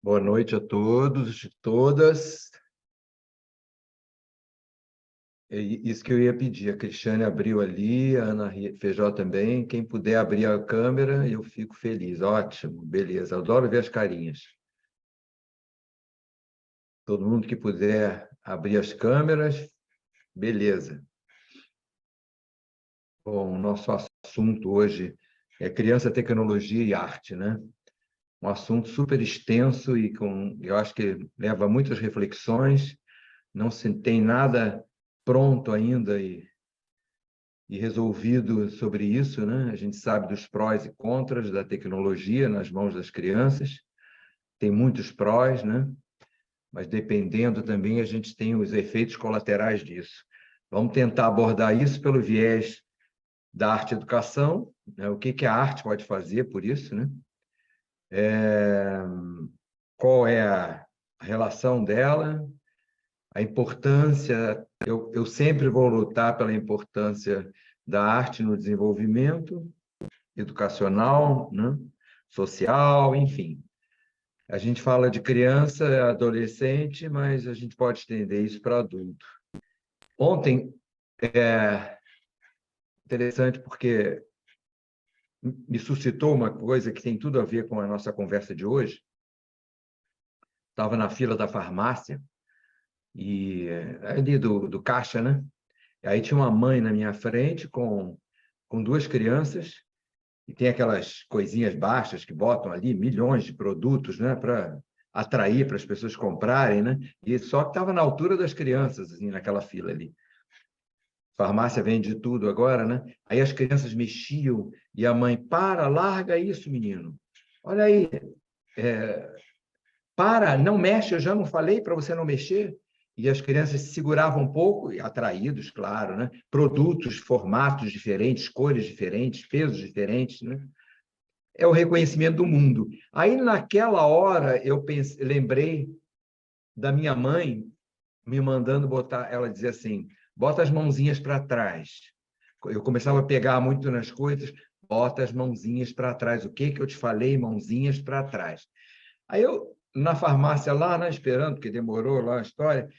Boa noite a todos e todas. É isso que eu ia pedir. A Cristiane abriu ali, a Ana Feijó também. Quem puder abrir a câmera, eu fico feliz. Ótimo, beleza. Adoro ver as carinhas. Todo mundo que puder abrir as câmeras, beleza. Bom, o nosso assunto hoje é criança, tecnologia e arte, né? Um assunto super extenso e eu acho que leva a muitas reflexões. Não se tem nada pronto ainda e resolvido sobre isso, né? A gente sabe dos prós e contras da tecnologia nas mãos das crianças. Tem muitos prós, né? Mas dependendo também, a gente tem os efeitos colaterais disso. Vamos tentar abordar isso pelo viés da arte-educação, né? O que a arte pode fazer por isso, né? Qual é a relação dela, a importância. Eu sempre vou lutar pela importância da arte no desenvolvimento educacional, né? Social, enfim. A gente fala de criança, adolescente, mas a gente pode estender isso para adulto. Ontem, interessante porque me suscitou uma coisa que tem tudo a ver com a nossa conversa de hoje. Estava na fila da farmácia, e ali do caixa, né? Aí tinha uma mãe na minha frente com duas crianças, e tem aquelas coisinhas baixas que botam ali milhões de produtos, né, para atrair para as pessoas comprarem, né? E só que estava na altura das crianças, assim, naquela fila ali. Farmácia vende tudo agora, né? Aí as crianças mexiam e a mãe, larga isso, menino. Olha aí, não mexe, eu já não falei para você não mexer. E as crianças se seguravam um pouco, atraídos, claro, né? Produtos, formatos diferentes, cores diferentes, pesos diferentes, né? É o reconhecimento do mundo. Aí, naquela hora, lembrei da minha mãe me mandando botar, ela dizia assim, bota as mãozinhas para trás. Eu começava a pegar muito nas coisas, bota as mãozinhas para trás. O que eu te falei? Mãozinhas para trás. Aí eu, na farmácia lá, né, esperando, porque demorou lá a história,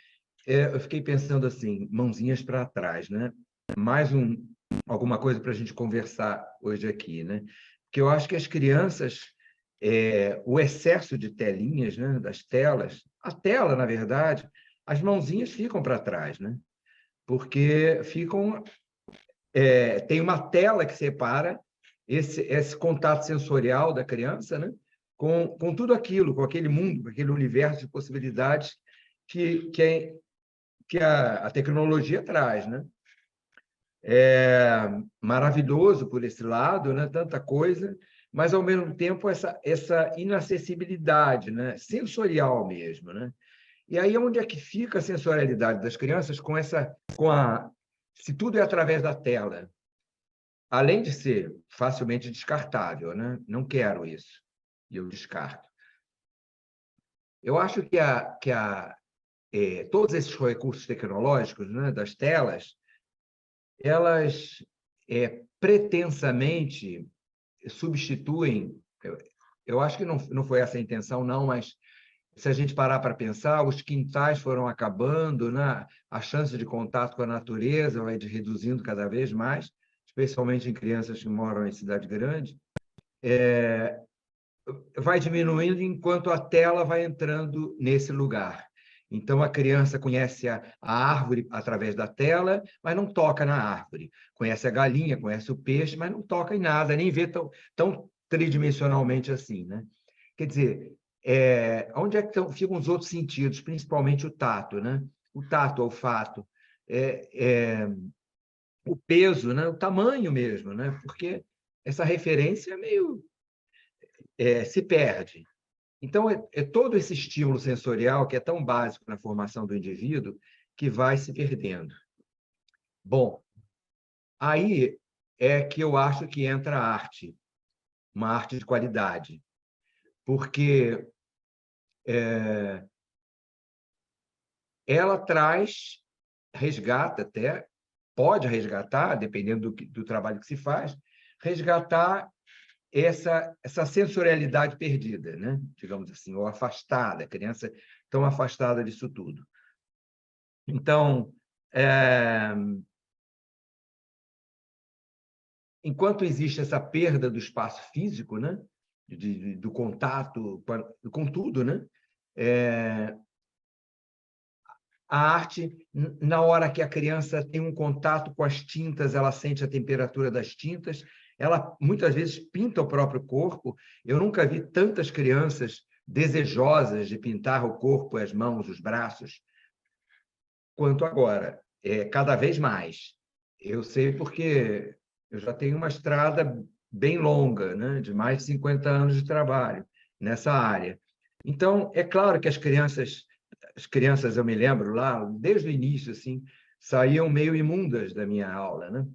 eu fiquei pensando assim, mãozinhas para trás, né? Mais alguma coisa para a gente conversar hoje aqui, né? Porque eu acho que as crianças, o excesso de telinhas, né, das telas, a tela, na verdade, as mãozinhas ficam para trás, né? Porque tem uma tela que separa esse contato sensorial da criança, né, com tudo aquilo, com aquele mundo, com aquele universo de possibilidades que a tecnologia traz, né? É maravilhoso por esse lado, né? Tanta coisa, mas ao mesmo tempo essa inacessibilidade, né? Sensorial mesmo, né? E aí onde é que fica a sensorialidade das crianças se tudo é através da tela, além de ser facilmente descartável, né? Não quero isso e eu descarto. Eu acho que todos esses recursos tecnológicos, né, das telas, elas pretensamente substituem. Eu acho que não foi essa a intenção, não, mas se a gente parar para pensar, os quintais foram acabando, né? A chance de contato com a natureza vai reduzindo cada vez mais, especialmente em crianças que moram em cidade grande, vai diminuindo enquanto a tela vai entrando nesse lugar. Então, a criança conhece a árvore através da tela, mas não toca na árvore. Conhece a galinha, conhece o peixe, mas não toca em nada, nem vê tão tridimensionalmente assim, né? Quer dizer, onde é que ficam os outros sentidos, principalmente o tato, né? O tato, o olfato, o peso, né? O tamanho mesmo, né? Porque essa referência se perde. Então, todo esse estímulo sensorial, que é tão básico na formação do indivíduo, que vai se perdendo. Bom, aí é que eu acho que entra a arte, uma arte de qualidade, porque ela resgata até, pode resgatar, dependendo do trabalho que se faz, resgatar essa sensorialidade perdida, né? Digamos assim, ou afastada, a criança tão afastada disso tudo. Então, enquanto existe essa perda do espaço físico, né? Do contato com tudo, né? A arte, na hora que a criança tem um contato com as tintas, ela sente a temperatura das tintas, ela muitas vezes pinta o próprio corpo. Eu nunca vi tantas crianças desejosas de pintar o corpo, as mãos, os braços, quanto agora. Cada vez mais. Eu sei porque eu já tenho uma estrada bem longa, né, de mais de 50 anos de trabalho nessa área. Então, é claro que as crianças, eu me lembro lá, desde o início, assim, saíam meio imundas da minha aula, né?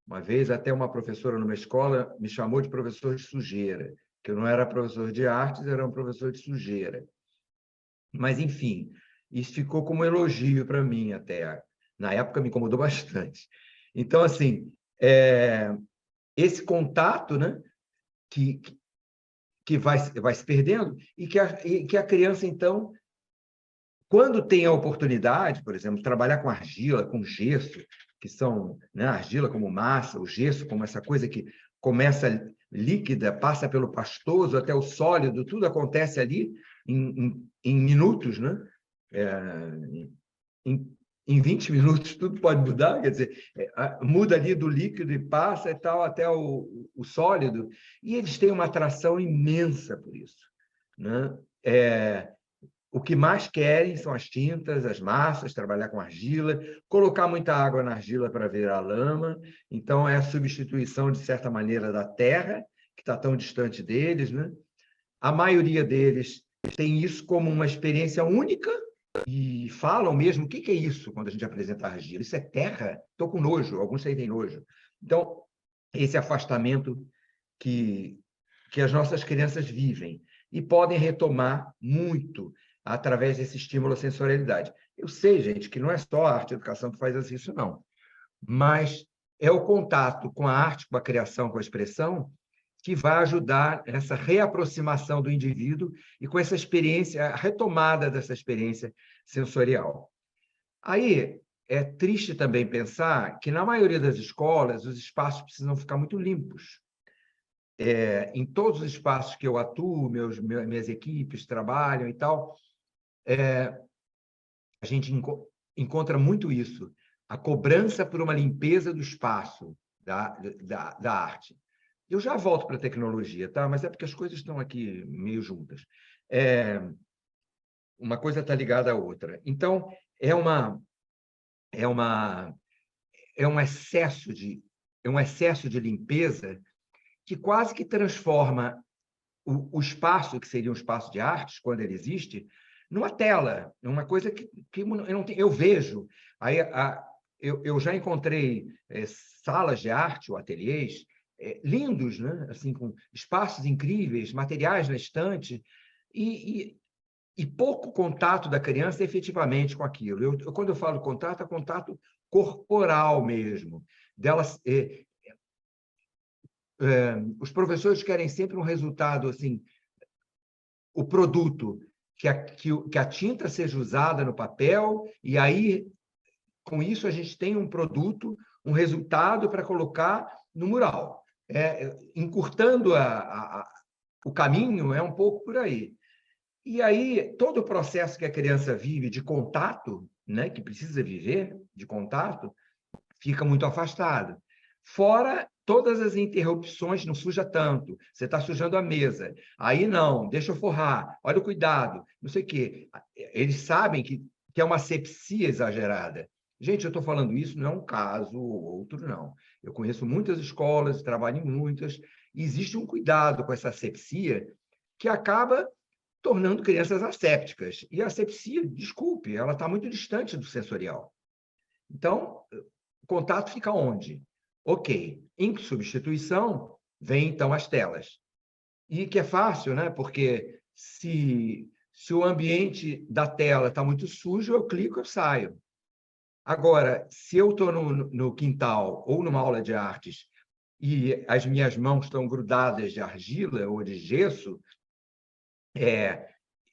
Uma vez, até uma professora numa escola me chamou de professor de sujeira, que eu não era professor de artes, era um professor de sujeira. Mas, enfim, isso ficou como elogio para mim até. Na época, me incomodou bastante. Então, assim, esse contato, né, que vai se perdendo e que a criança, então, quando tem a oportunidade, por exemplo, de trabalhar com argila, com gesso, que são, né, argila como massa, o gesso como essa coisa que começa líquida, passa pelo pastoso até o sólido, tudo acontece ali em minutos, né? Em 20 minutos tudo pode mudar, quer dizer, muda ali do líquido e passa e tal até o sólido, e eles têm uma atração imensa por isso, né? O que mais querem são as tintas, as massas, trabalhar com argila, colocar muita água na argila para virar lama. Então, é a substituição, de certa maneira, da terra, que está tão distante deles, né? A maioria deles tem isso como uma experiência única e falam mesmo: o que é isso quando a gente apresenta argila? Isso é terra? Estou com nojo, alguns sentem nojo. Então, esse afastamento que as nossas crianças vivem e podem retomar muito através desse estímulo à sensorialidade. Eu sei, gente, que não é só a arte e a educação que faz isso, não. Mas é o contato com a arte, com a criação, com a expressão, que vai ajudar essa reaproximação do indivíduo e com essa experiência, a retomada dessa experiência sensorial. Aí, é triste também pensar que, na maioria das escolas, os espaços precisam ficar muito limpos. Em todos os espaços que eu atuo, minhas equipes trabalham e tal, a gente encontra muito isso, a cobrança por uma limpeza do espaço da arte. Eu já volto para a tecnologia, tá? Mas é porque as coisas estão aqui meio juntas. Uma coisa está ligada à outra. Então, é um excesso de limpeza que quase que transforma o espaço, que seria um espaço de artes, quando ele existe, numa tela, uma coisa que eu vejo. Aí, eu já encontrei salas de arte ou ateliês lindos, né? Assim, com espaços incríveis, materiais na estante, e pouco contato da criança efetivamente com aquilo. Quando eu falo contato, é contato corporal mesmo. Delas, os professores querem sempre um resultado assim, o produto, que a tinta seja usada no papel, e aí, com isso, a gente tem um produto, um resultado para colocar no mural. Encurtando o caminho, é um pouco por aí. E aí, todo o processo que a criança vive de contato, né, que precisa viver de contato, fica muito afastado. Fora todas as interrupções, não suja tanto, você está sujando a mesa. Aí não, deixa eu forrar, olha o cuidado, não sei o quê. Eles sabem que é uma asepsia exagerada. Gente, eu estou falando isso, não é um caso ou outro, não. Eu conheço muitas escolas, trabalho em muitas, e existe um cuidado com essa asepsia que acaba tornando crianças assépticas. E a asepsia, desculpe, ela está muito distante do sensorial. Então, o contato fica onde? Ok. Em substituição, vem, então, as telas. E que é fácil, né? Porque se o ambiente da tela está muito sujo, eu clico, eu saio. Agora, se eu estou no quintal ou numa aula de artes e as minhas mãos estão grudadas de argila ou de gesso,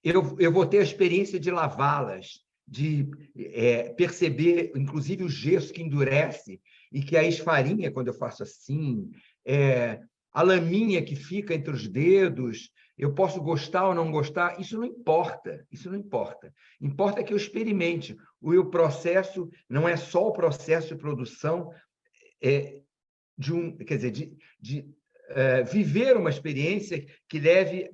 eu vou ter a experiência de lavá-las, de perceber, inclusive, o gesso que endurece e que a esfarinha quando eu faço assim, a laminha que fica entre os dedos, eu posso gostar ou não gostar, isso não importa, isso não importa. Importa que eu experimente. O processo não é só o processo de produção quer dizer, de viver uma experiência que leve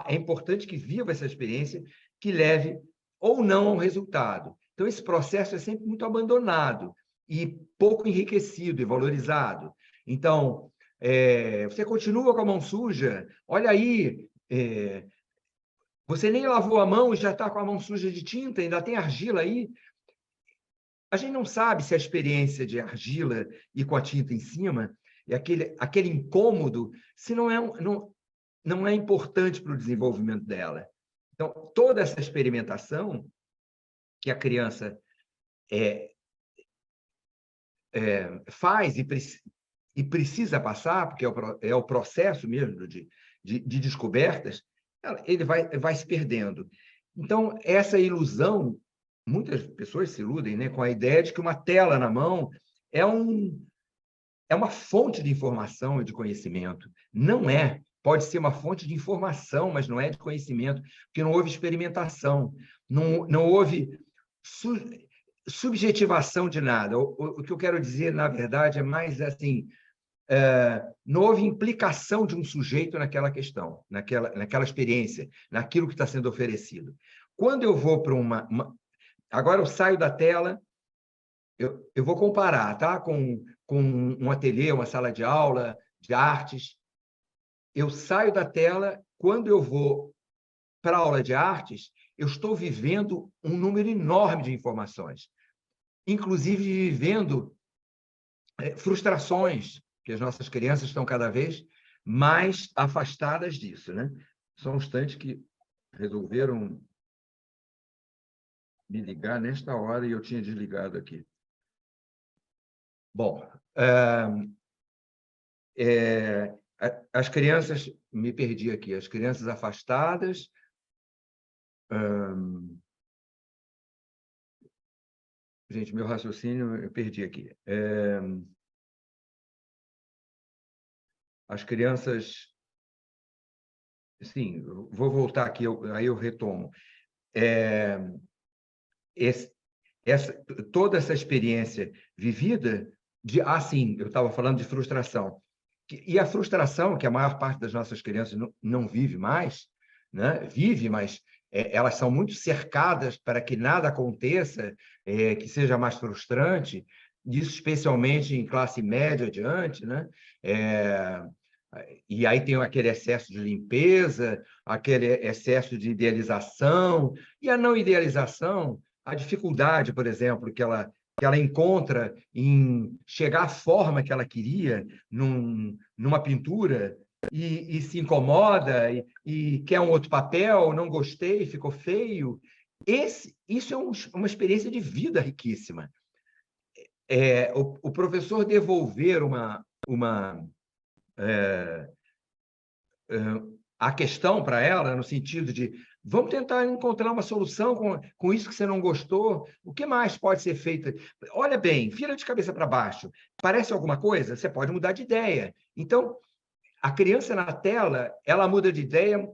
é importante que viva essa experiência, que leve ou não ao resultado. Então, esse processo é sempre muito abandonado e pouco enriquecido e valorizado. Então, você continua com a mão suja, olha aí, você nem lavou a mão e já está com a mão suja de tinta, ainda tem argila aí. A gente não sabe se a experiência de argila e com a tinta em cima, e aquele incômodo, se não é importante para o desenvolvimento dela. Então, toda essa experimentação que a criança faz e precisa passar, porque é o processo mesmo de descobertas, ele vai se perdendo. Então, essa ilusão, muitas pessoas se iludem, né, com a ideia de que uma tela na mão é uma fonte de informação e de conhecimento. Não é. Pode ser uma fonte de informação, mas não é de conhecimento, porque não houve experimentação, não houve subjetivação de nada. O que eu quero dizer, na verdade, é mais assim, não houve implicação de um sujeito naquela questão, naquela experiência, naquilo que está sendo oferecido. Quando eu vou para agora eu saio da tela, eu vou comparar, tá? Com um ateliê, uma sala de aula, de artes. Eu saio da tela, quando eu vou para a aula de artes, eu estou vivendo um número enorme de informações, inclusive vivendo frustrações, que as nossas crianças estão cada vez mais afastadas disso, né? São instantes que resolveram me ligar nesta hora e eu tinha desligado aqui. Bom, as crianças, me perdi aqui, as crianças afastadas, gente, meu raciocínio eu perdi aqui. As crianças, sim, vou voltar aqui, aí eu retomo. Toda essa experiência vivida sim, eu estava falando de frustração. E a frustração, que a maior parte das nossas crianças não vive mais, né? Vive, mas elas são muito cercadas para que nada aconteça, que seja mais frustrante, isso especialmente em classe média adiante, né? E aí tem aquele excesso de limpeza, aquele excesso de idealização, e a não idealização, a dificuldade, por exemplo, que ela encontra em chegar à forma que ela queria numa pintura e se incomoda e quer um outro papel, não gostei, ficou feio. Isso é uma experiência de vida riquíssima. O professor devolver a questão para ela, no sentido de vamos tentar encontrar uma solução com isso que você não gostou, o que mais pode ser feito? Olha bem, vira de cabeça para baixo, parece alguma coisa? Você pode mudar de ideia. Então, a criança na tela, ela muda de ideia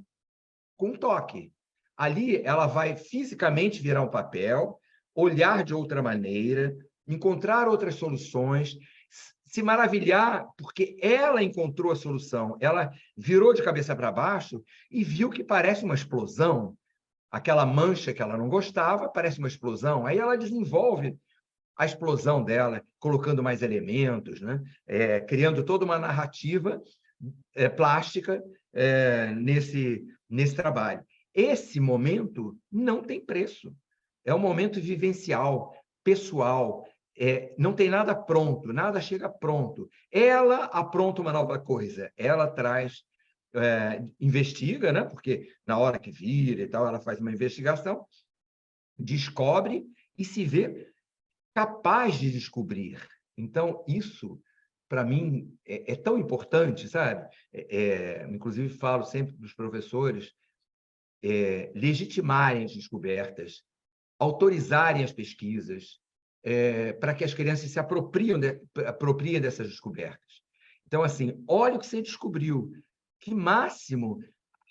com um toque. Ali, ela vai fisicamente virar um papel, olhar de outra maneira, encontrar outras soluções, se maravilhar, porque ela encontrou a solução. Ela virou de cabeça para baixo e viu que parece uma explosão. Aquela mancha que ela não gostava parece uma explosão. Aí ela desenvolve a explosão dela, colocando mais elementos, né? Criando toda uma narrativa plástica nesse trabalho. Esse momento não tem preço. É um momento vivencial, pessoal, não tem nada pronto, nada chega pronto. Ela apronta uma nova coisa, ela traz, investiga, né? Porque na hora que vira e tal, ela faz uma investigação, descobre e se vê capaz de descobrir. Então, isso para mim, é tão importante, sabe? Inclusive, falo sempre para os professores legitimarem as descobertas, autorizarem as pesquisas, para que as crianças se apropriem dessas descobertas. Então, assim, olha o que você descobriu. Que máximo!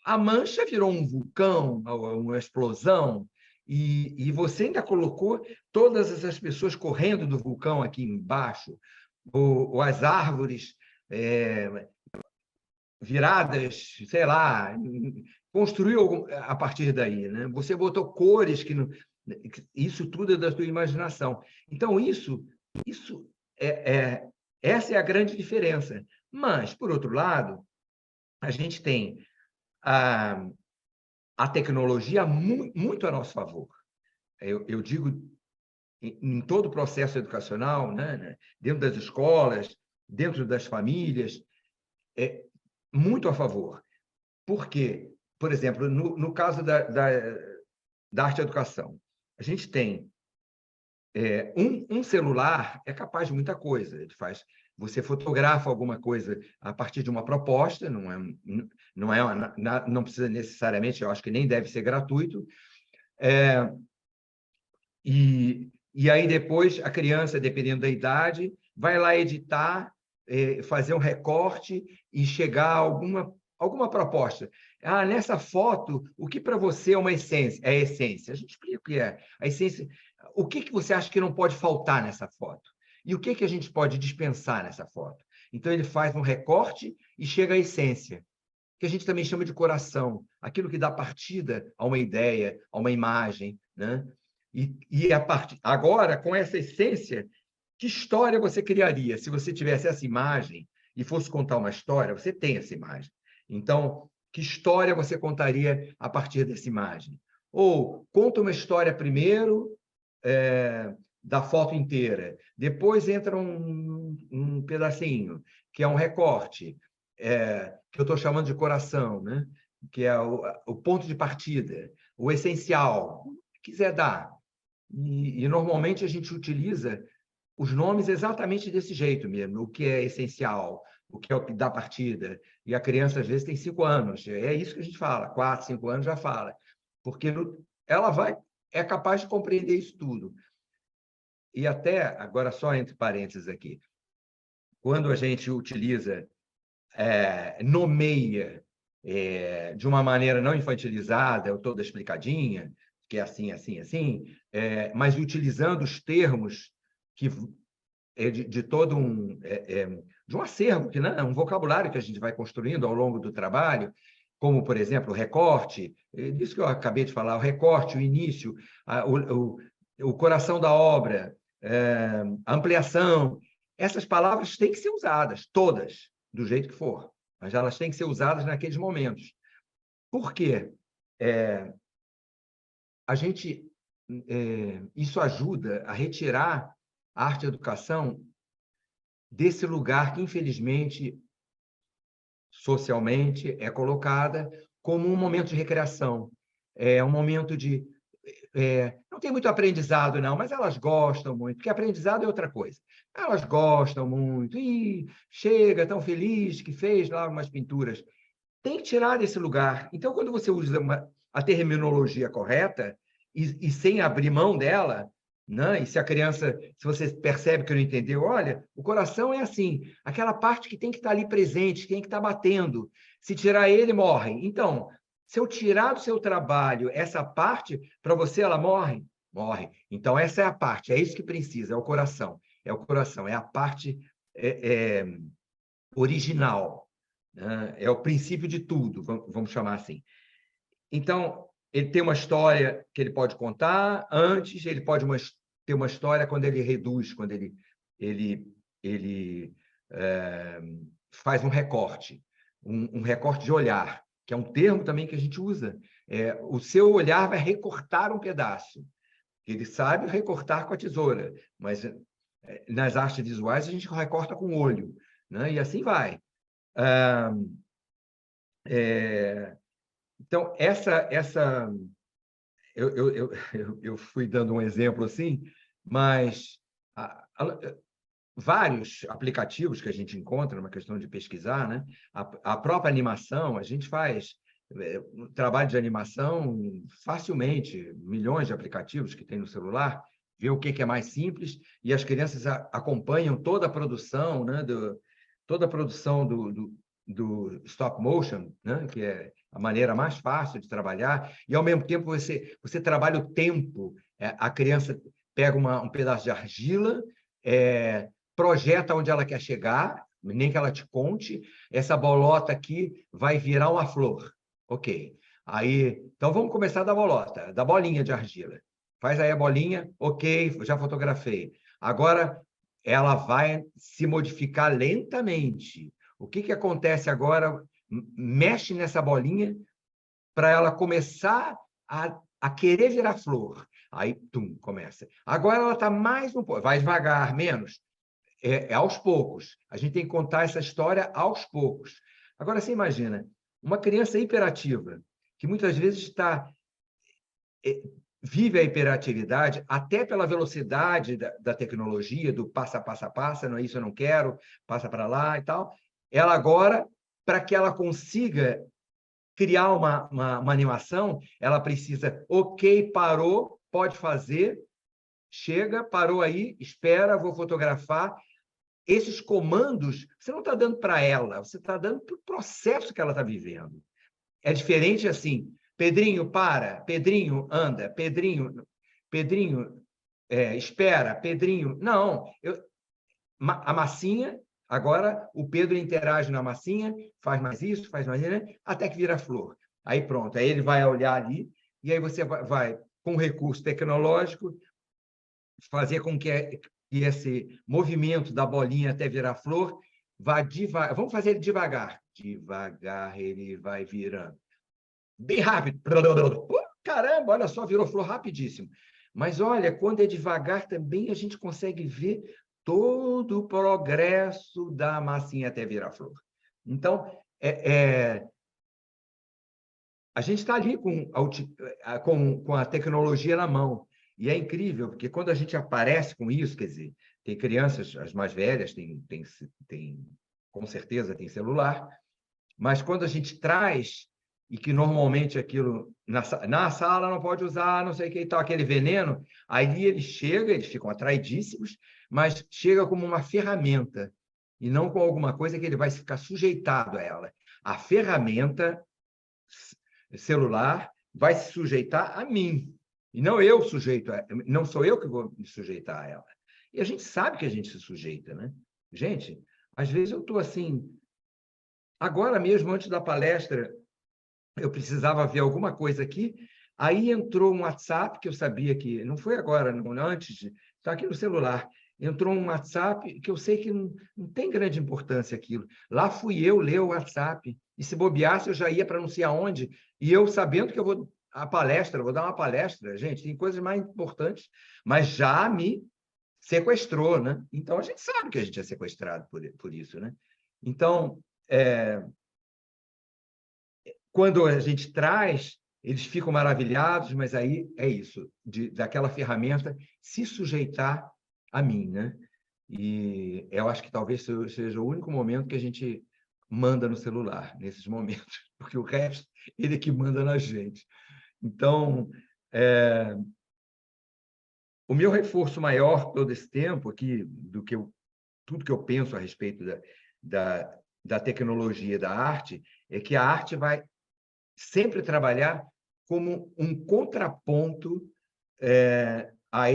A Mancha virou um vulcão, uma explosão, e você ainda colocou todas essas pessoas correndo do vulcão aqui embaixo, ou as árvores viradas, sei lá, construiu a partir daí, né? Você botou cores que não... Isso tudo é da sua imaginação. Então, essa é a grande diferença. Mas, por outro lado, a gente tem a tecnologia muito a nosso favor. Eu digo em todo o processo educacional, né? Dentro das escolas, dentro das famílias, muito a favor. Por quê? Por exemplo, no caso da arte-educação, a gente tem um celular é capaz de muita coisa. Ele faz, você fotografa alguma coisa a partir de uma proposta, não precisa necessariamente, eu acho que nem deve ser gratuito. E aí depois a criança, dependendo da idade, vai lá editar, fazer um recorte e chegar a alguma proposta. Nessa foto, o que para você é uma essência? É a essência. A gente explica o que é. A essência. O que você acha que não pode faltar nessa foto? E o que a gente pode dispensar nessa foto? Então, ele faz um recorte e chega à essência, que a gente também chama de coração, aquilo que dá partida a uma ideia, a uma imagem, né? Agora, com essa essência, que história você criaria? Se você tivesse essa imagem e fosse contar uma história, você tem essa imagem. Então, que história você contaria a partir dessa imagem? Ou conta uma história primeiro da foto inteira, depois entra um pedacinho, que é um recorte, que eu estou chamando de coração, né? Que é o ponto de partida, o essencial, o que quiser dar. E normalmente a gente utiliza os nomes exatamente desse jeito mesmo, o que é essencial, o que é o que dá partida. E a criança, às vezes, tem 5 anos. É isso que a gente fala, 4, 5 anos já fala. Porque ela é capaz de compreender isso tudo. E até, agora só entre parênteses aqui, quando a gente utiliza, nomeia de uma maneira não infantilizada, ou toda explicadinha, que é assim, assim, assim, mas utilizando os termos que de todo de um acervo, que não é um vocabulário que a gente vai construindo ao longo do trabalho, como, por exemplo, o recorte, disso que eu acabei de falar, o recorte, o início, o coração da obra, a ampliação. Essas palavras têm que ser usadas, todas, do jeito que for, mas elas têm que ser usadas naqueles momentos. Por quê? Isso ajuda a retirar a arte-educação desse lugar que, infelizmente, socialmente, é colocada como um momento de recreação, um momento de... não tem muito aprendizado, não, mas elas gostam muito, porque aprendizado é outra coisa. Elas gostam muito, e chega tão feliz que fez lá umas pinturas. Tem que tirar desse lugar. Então, quando você usa a terminologia correta e sem abrir mão dela, né? E se você percebe que não entendeu, olha, o coração é assim, aquela parte que tem que estar ali presente, que tem que estar batendo. Se tirar ele, morre. Então, se eu tirar do seu trabalho essa parte, para você ela morre? Morre. Então, essa é a parte, é isso que precisa, é o coração. É o coração, é a parte original, né? É o princípio de tudo, vamos chamar assim. Então, ele tem uma história que ele pode contar antes, ele pode ter uma história quando ele reduz, quando ele faz um recorte, um recorte de olhar, que é um termo também que a gente usa. O seu olhar vai recortar um pedaço. Ele sabe recortar com a tesoura, mas nas artes visuais a gente recorta com o olho, né? E assim vai. Então, eu fui dando um exemplo assim, mas vários aplicativos que a gente encontra, numa questão de pesquisar, né? A própria animação, a gente faz trabalho de animação facilmente, milhões de aplicativos que tem no celular, vê o que é mais simples, e as crianças acompanham toda a produção, né? Toda a produção do stop motion, né? Que é a maneira mais fácil de trabalhar, e, ao mesmo tempo, você trabalha o tempo. A criança pega um pedaço de argila, projeta onde ela quer chegar, nem que ela te conte, essa bolota aqui vai virar uma flor. Ok. Aí, então, vamos começar da bolota, da bolinha de argila. Faz aí a bolinha, ok, já fotografei. Agora, ela vai se modificar lentamente. O que acontece agora? Mexe nessa bolinha para ela começar a querer virar flor. Aí, começa. Agora ela está mais um pouco, vai devagar, menos. Aos poucos. A gente tem que contar essa história aos poucos. Agora, você imagina, uma criança hiperativa, que muitas vezes vive a hiperatividade até pela velocidade da tecnologia, do passa, passa, passa, não é isso, eu não quero, passa para lá e tal. Ela agora, para que ela consiga criar uma animação, ela precisa, ok, parou, pode fazer, chega, parou aí, espera, vou fotografar. Esses comandos, você não está dando para ela, você está dando para o processo que ela está vivendo. É diferente assim, Pedrinho, para, Pedrinho, anda, Pedrinho, espera, Pedrinho. Não, a massinha, agora o Pedro interage na massinha, faz mais isso, faz mais isso, né? Até que vira flor. Aí pronto, aí ele vai olhar ali, e aí você vai com recurso tecnológico, fazer com que esse movimento da bolinha até virar flor vá devagar. Vamos fazer ele devagar. Devagar ele vai virando. Bem rápido. Caramba, olha só, virou flor rapidíssimo. Mas olha, quando é devagar também a gente consegue ver todo o progresso da massinha até virar flor. Então, a gente está ali com a tecnologia na mão. E é incrível, porque quando a gente aparece com isso, quer dizer, tem crianças, as mais velhas, com certeza tem celular, mas quando a gente traz, e que normalmente aquilo, na sala não pode usar, não sei o que e tal, aquele veneno, aí eles ficam atraidíssimos, mas chega como uma ferramenta, e não com alguma coisa que ele vai ficar sujeitado a ela. A ferramenta celular vai se sujeitar a mim, e não eu não sou eu que vou me sujeitar a ela. E a gente sabe que a gente se sujeita, né? Gente, às vezes eu estou assim, agora mesmo, antes da palestra, eu precisava ver alguma coisa aqui, aí entrou um WhatsApp, que eu sabia que, não foi agora, não, antes, está aqui no celular, entrou um WhatsApp que eu sei que não tem grande importância aquilo. Lá fui eu ler o WhatsApp, e se bobeasse eu já ia para não sei aonde, e eu sabendo que eu vou dar uma palestra, gente, tem coisas mais importantes, mas já me sequestrou, né? Então, a gente sabe que a gente é sequestrado por isso, né? Então, quando a gente traz, eles ficam maravilhados, mas aí é isso, daquela ferramenta se sujeitar a mim, né? E eu acho que talvez seja o único momento que a gente manda no celular, nesses momentos, porque o resto, ele é que manda na gente. Então, o meu reforço maior todo esse tempo aqui, tudo que eu penso a respeito da tecnologia, da arte, é que a arte vai sempre trabalhar como um contraponto a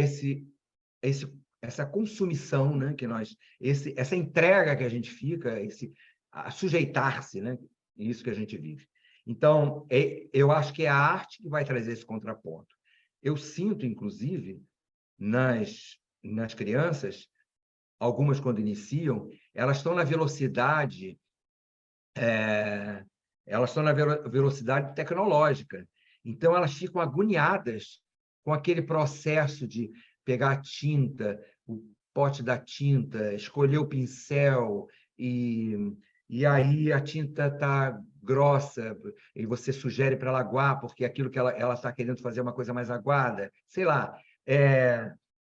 essa consumição, né, que essa entrega que a gente fica, a sujeitar-se, né, isso que a gente vive. Então, eu acho que é a arte que vai trazer esse contraponto. Eu sinto, inclusive, nas crianças, algumas quando iniciam, elas estão na velocidade tecnológica. Então, elas ficam agoniadas com aquele processo de pegar a tinta, o pote da tinta, escolher o pincel, e aí a tinta está grossa, e você sugere para ela aguar, porque aquilo que ela está querendo fazer é uma coisa mais aguada. Sei lá,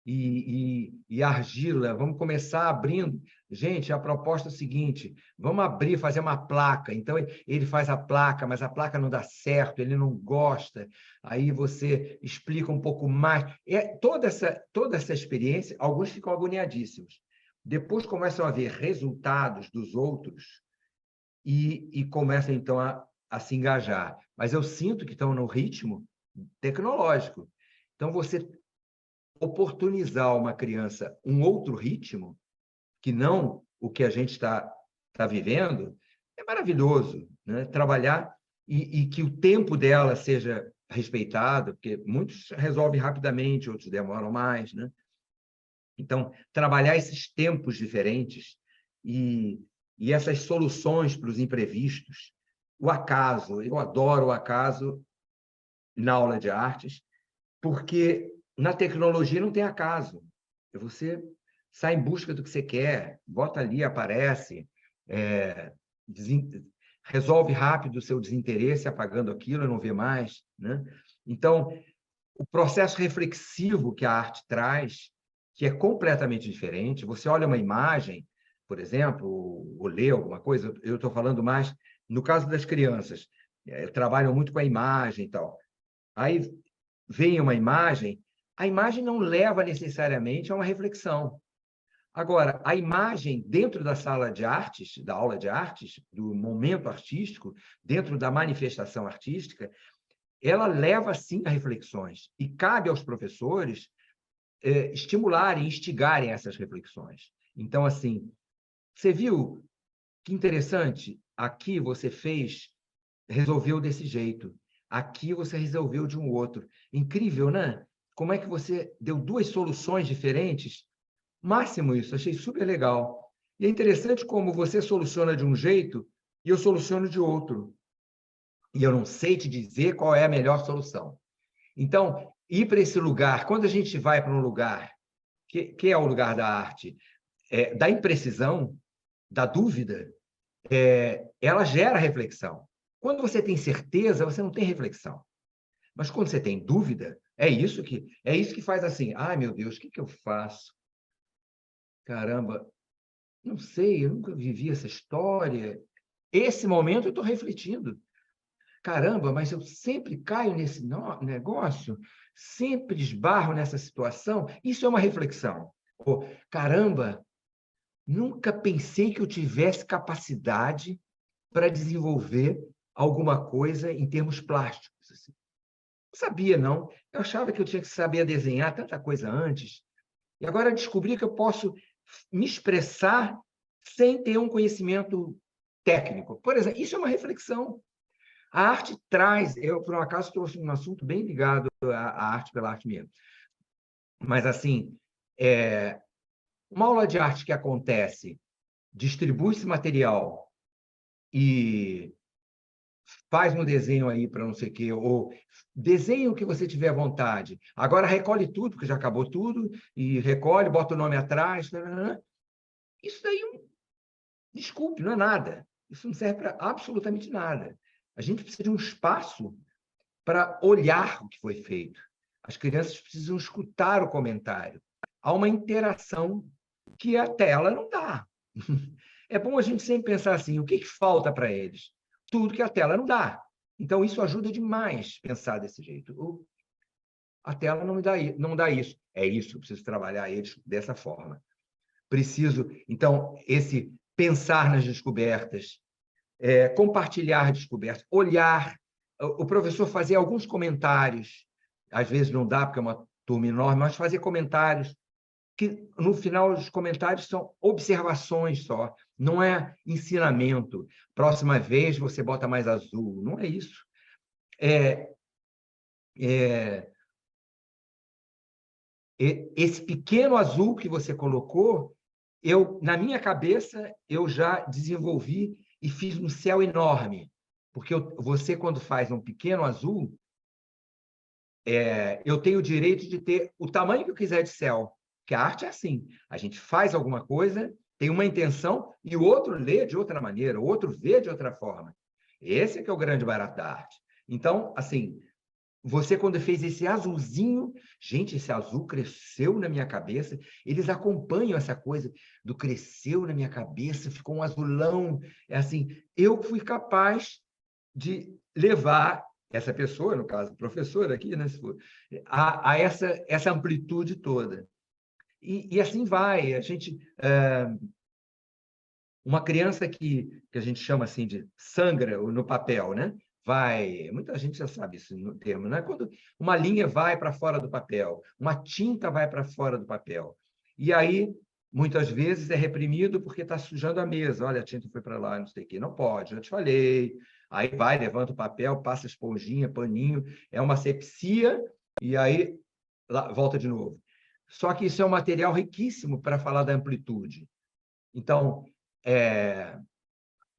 e argila, vamos começar abrindo. Gente, a proposta é o seguinte, vamos abrir, fazer uma placa. Então, ele faz a placa, mas a placa não dá certo, ele não gosta. Aí você explica um pouco mais. Toda essa experiência, alguns ficam agoniadíssimos. Depois começam a ver resultados dos outros e começam, então, a se engajar. Mas eu sinto que estão no ritmo tecnológico. Então, você oportunizar uma criança um outro ritmo, que não o que a gente está vivendo, é maravilhoso, né? Trabalhar e que o tempo dela seja respeitado, porque muitos resolvem rapidamente, outros demoram mais, né? Então, trabalhar esses tempos diferentes e essas soluções para os imprevistos, o acaso, eu adoro o acaso na aula de artes, porque na tecnologia não tem acaso. Você sai em busca do que você quer, bota ali, aparece, resolve rápido o seu desinteresse, apagando aquilo e não vê mais, né? Então, o processo reflexivo que a arte traz, que é completamente diferente. Você olha uma imagem, por exemplo, ou lê alguma coisa, eu estou falando mais no caso das crianças, trabalham muito com a imagem e tal. Aí vem uma imagem, a imagem não leva necessariamente a uma reflexão. Agora, a imagem dentro da sala de artes, da aula de artes, do momento artístico, dentro da manifestação artística, ela leva, sim, a reflexões. E cabe aos professores estimularem, instigarem essas reflexões. Então, assim, você viu que interessante? Aqui você resolveu desse jeito. Aqui você resolveu de um outro. Incrível, né? Como é que você deu duas soluções diferentes? Máximo isso, achei super legal. E é interessante como você soluciona de um jeito e eu soluciono de outro. E eu não sei te dizer qual é a melhor solução. Então, ir para esse lugar, quando a gente vai para um lugar, que é o lugar da arte, da imprecisão, da dúvida, ela gera reflexão. Quando você tem certeza, você não tem reflexão. Mas quando você tem dúvida, é isso que faz assim, ai, meu Deus, o que eu faço? Caramba, não sei, eu nunca vivi essa história. Esse momento eu estou refletindo. Caramba, mas eu sempre caio nesse negócio, sempre esbarro nessa situação. Isso é uma reflexão. Ou, caramba, nunca pensei que eu tivesse capacidade para desenvolver alguma coisa em termos plásticos. Assim. Não sabia, não. Eu achava que eu tinha que saber desenhar tanta coisa antes. E agora descobri que eu posso me expressar sem ter um conhecimento técnico. Por exemplo, isso é uma reflexão. A arte traz, eu, por um acaso, trouxe um assunto bem ligado à arte pela arte mesmo. Mas, assim, uma aula de arte que acontece, distribui-se material e faz um desenho aí para não sei o quê, ou desenhe o que você tiver vontade. Agora recolhe tudo, porque já acabou tudo, e recolhe, bota o nome atrás. Isso daí, desculpe, não é nada. Isso não serve para absolutamente nada. A gente precisa de um espaço para olhar o que foi feito. As crianças precisam escutar o comentário. Há uma interação que a tela não dá. É bom a gente sempre pensar assim, o que falta para eles? Tudo que a tela não dá. Então, isso ajuda demais pensar desse jeito. A tela não dá isso. É isso, eu preciso trabalhar eles dessa forma. Preciso, então, esse pensar nas descobertas, compartilhar descobertas, olhar, o professor fazer alguns comentários, às vezes não dá porque é uma turma enorme, mas fazer comentários que, no final, os comentários são observações só, não é ensinamento. Próxima vez você bota mais azul, não é isso. Esse pequeno azul que você colocou, na minha cabeça, eu já desenvolvi e fiz um céu enorme. Porque você, quando faz um pequeno azul, eu tenho o direito de ter o tamanho que eu quiser de céu. Porque a arte é assim. A gente faz alguma coisa, tem uma intenção, e o outro lê de outra maneira, o outro vê de outra forma. Esse é que é o grande barato da arte. Então, assim, você, quando fez esse azulzinho, gente, esse azul cresceu na minha cabeça. Eles acompanham essa coisa do cresceu na minha cabeça, ficou um azulão. É assim, eu fui capaz de levar essa pessoa, no caso, o professor aqui, né, a essa amplitude toda. E assim vai. A gente, uma criança que a gente chama assim de sangra no papel, né? Vai, muita gente já sabe isso no termo, né? Quando uma linha vai para fora do papel, uma tinta vai para fora do papel. E aí, muitas vezes, é reprimido porque está sujando a mesa. Olha, a tinta foi para lá, não sei o quê. Não pode, já te falei. Aí vai, levanta o papel, passa esponjinha, paninho, é uma asepsia, e aí volta de novo. Só que isso é um material riquíssimo para falar da amplitude. Então,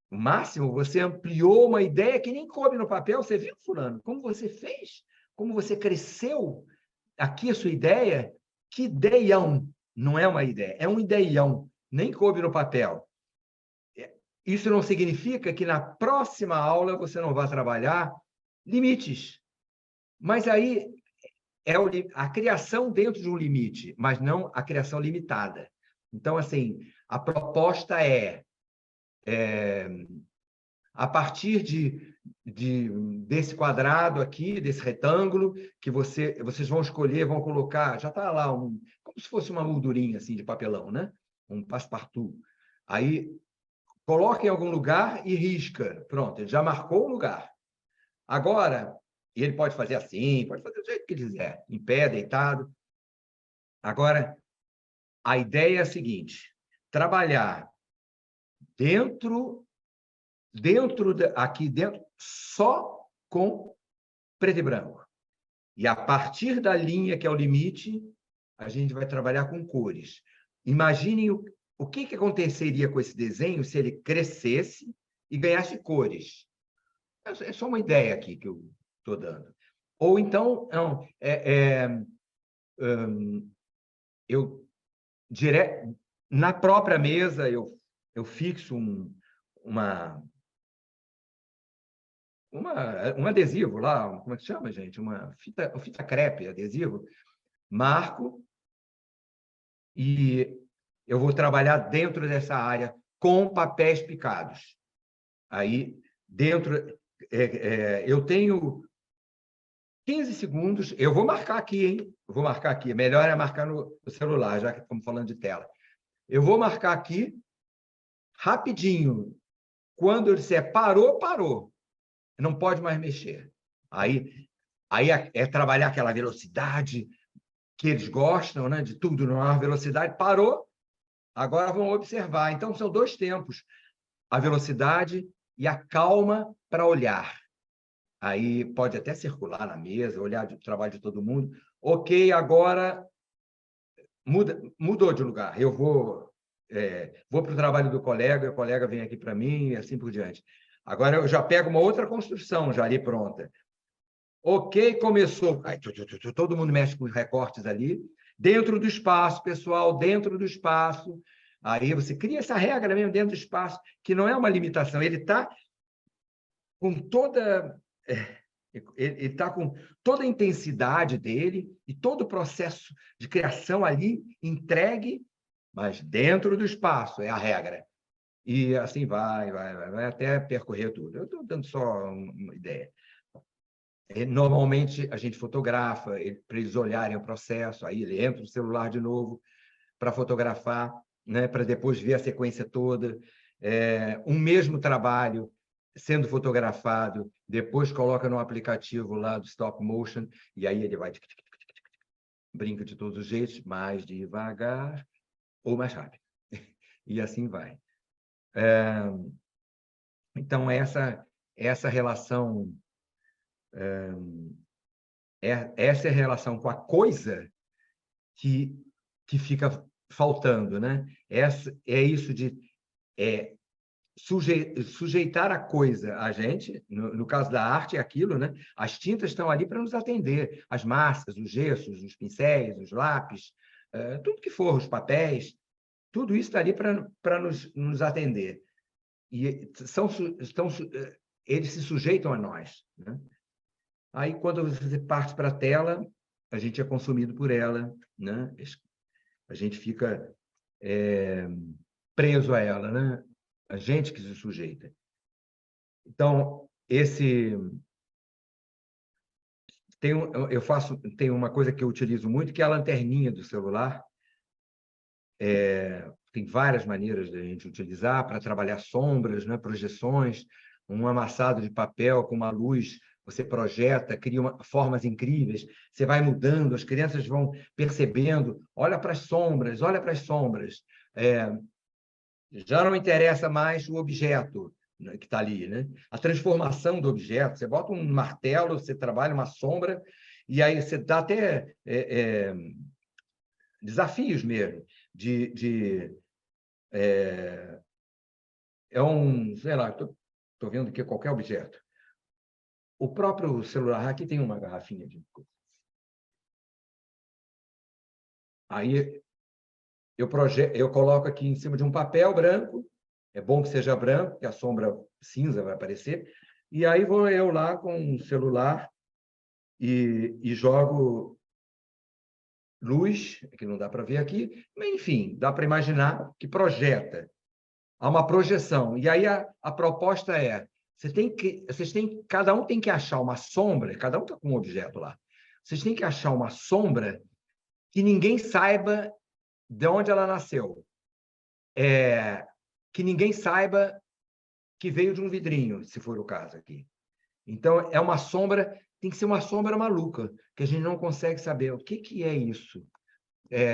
o máximo, você ampliou uma ideia que nem coube no papel. Você viu, fulano, como você fez? Como você cresceu? Aqui a sua ideia? Que ideião! Não é uma ideia, é um ideião. Nem coube no papel. Isso não significa que na próxima aula você não vá trabalhar limites. Mas aí é a criação dentro de um limite, mas não a criação limitada. Então, assim, a proposta a partir desse quadrado aqui, desse retângulo, que vocês vão escolher, vão colocar, já está lá, como se fosse uma moldurinha assim, de papelão, né? Um passepartout. Aí, coloca em algum lugar e risca. Pronto, ele já marcou o lugar. Agora, ele pode fazer assim, pode fazer do jeito que ele quiser, em pé, deitado. Agora, a ideia é a seguinte: trabalhar aqui dentro, só com preto e branco. E a partir da linha, que é o limite, a gente vai trabalhar com cores. Imaginem o que aconteceria com esse desenho se ele crescesse e ganhasse cores. É só uma ideia aqui que eu estou dando. Ou então, não, eu na própria mesa eu fixo um adesivo lá, como é que chama, gente? Uma fita crepe, adesivo, marco, e eu vou trabalhar dentro dessa área com papéis picados. Aí, eu tenho 15 segundos, eu vou marcar aqui, hein? Eu vou marcar aqui, melhor é marcar no celular, já que estamos falando de tela. Eu vou marcar aqui, rapidinho, quando eu disser parou, parou. Não pode mais mexer. Aí é trabalhar aquela velocidade que eles gostam, né? De tudo numa velocidade. Parou, agora vão observar. Então, são dois tempos: a velocidade e a calma para olhar. Aí pode até circular na mesa, olhar o trabalho de todo mundo. Ok, agora mudou de lugar. Eu vou para o trabalho do colega, o colega vem aqui para mim e assim por diante. Agora eu já pego uma outra construção já ali pronta. Ok, começou. Aí, todo mundo mexe com os recortes ali. Dentro do espaço, pessoal, dentro do espaço. Aí você cria essa regra mesmo dentro do espaço, que não é uma limitação. Ele está com toda... Ele está com toda a intensidade dele e todo o processo de criação ali entregue, mas dentro do espaço, é a regra. E assim vai até percorrer tudo. Eu estou dando só uma ideia. Normalmente, a gente fotografa para eles olharem o processo, aí ele entra no celular de novo para fotografar, né, para depois ver a sequência toda. Um mesmo trabalho sendo fotografado, depois coloca no aplicativo lá do stop motion, e aí ele vai brinca de todos os jeitos, mais devagar ou mais rápido. E assim vai. Então, essa relação... essa é a relação com a coisa que fica faltando, né? É isso de sujeitar a coisa a gente, no caso da arte é aquilo, né? As tintas estão ali para nos atender, as máscaras, os gessos, os pincéis, os lápis, tudo que for, os papéis, tudo isso está ali para nos atender. E eles se sujeitam a nós, né? Aí, quando você parte para a tela, a gente é consumido por ela, né? A gente fica preso a ela, né? A gente que se sujeita. Então, tem uma coisa que eu utilizo muito, que é a lanterninha do celular. Tem várias maneiras de a gente utilizar para trabalhar sombras, né? Projeções, um amassado de papel com uma luz, você projeta, cria formas incríveis, você vai mudando, as crianças vão percebendo, olha para as sombras, olha para as sombras. Já não interessa mais o objeto, né, que está ali, né? A transformação do objeto, você bota um martelo, você trabalha uma sombra, e aí você dá até desafios mesmo, sei lá, estou vendo que qualquer objeto. O próprio celular aqui tem uma garrafinha de coisa. Aí eu coloco aqui em cima de um papel branco, é bom que seja branco, que a sombra cinza vai aparecer, e aí vou eu lá com o celular e jogo luz, que não dá para ver aqui, mas, enfim, dá para imaginar que projeta. Há uma projeção. E aí a proposta é, cada um tem que achar uma sombra, cada um está com um objeto lá. Vocês têm que achar uma sombra que ninguém saiba de onde ela nasceu. Que ninguém saiba que veio de um vidrinho, se for o caso aqui. Então, é uma sombra, tem que ser uma sombra maluca, que a gente não consegue saber o que é isso,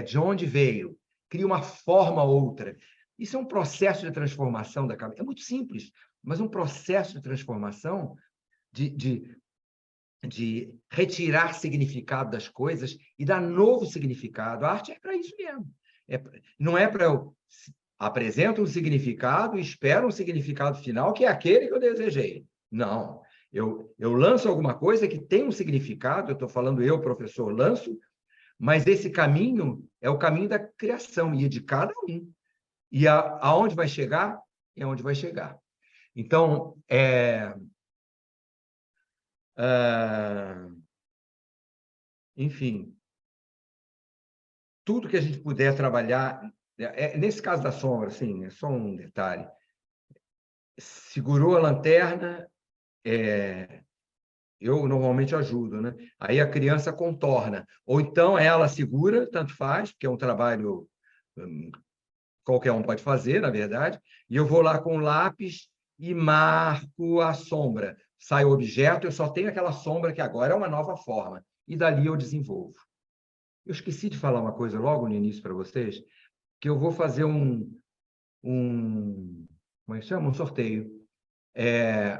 de onde veio, cria uma forma outra. Isso é um processo de transformação da cabeça. É muito simples, mas um processo de transformação, de retirar significado das coisas e dar novo significado. A arte é para isso mesmo. Não é para eu apresento um significado e espero um significado final que é aquele que eu desejei. Não. Eu lanço alguma coisa que tem um significado, eu estou falando eu, professor, lanço, mas esse caminho é o caminho da criação, e é de cada um. E aonde vai chegar? É onde vai chegar. Então, enfim, tudo que a gente puder trabalhar, nesse caso da sombra, assim, é só um detalhe, segurou a lanterna, eu normalmente ajudo, né? Aí a criança contorna, ou então ela segura, tanto faz, porque é um trabalho qualquer um pode fazer, na verdade, e eu vou lá com o lápis e marco a sombra. Sai o objeto, eu só tenho aquela sombra que agora é uma nova forma, e dali eu desenvolvo. Eu esqueci de falar uma coisa logo no início para vocês, que eu vou fazer como é que chama? Um sorteio.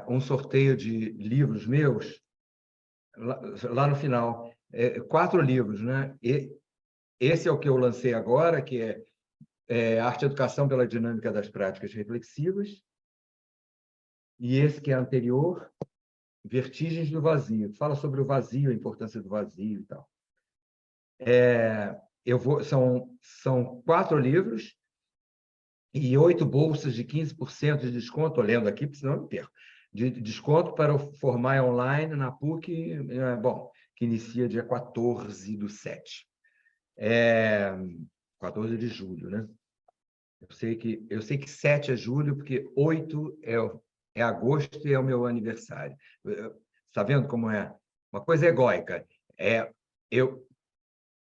Um sorteio de livros meus, lá no final. 4 livros, né? Esse é o que eu lancei agora, que é Arte e Educação pela Dinâmica das Práticas Reflexivas. E esse que é anterior, Vertigens do Vazio. Fala sobre o vazio, a importância do vazio e tal. São 4 livros e 8 bolsas de 15% de desconto. Estou lendo aqui, porque senão eu me perco. De desconto para o Formar Online na PUC, que inicia dia 14/7. 14 de julho, né? Eu sei que 7 é julho, porque 8 é agosto e é o meu aniversário. Está vendo como é? Uma coisa egóica.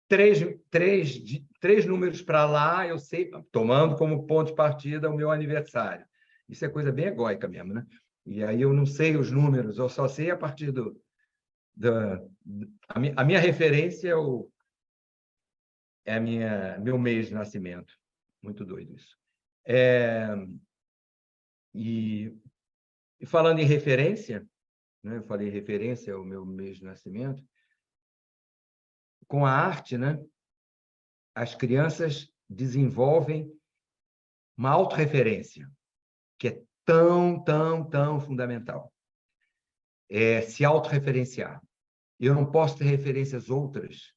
Três números para lá, eu sei, tomando como ponto de partida o meu aniversário. Isso é coisa bem egóica mesmo, né? E aí eu não sei os números, eu só sei a partir a minha referência meu mês de nascimento. Muito doido isso. E falando em referência, né? Eu falei referência ao meu mês de nascimento, com a arte, né? As crianças desenvolvem uma autorreferência, que é tão, tão, tão fundamental. Se autorreferenciar. Eu não posso ter referências outras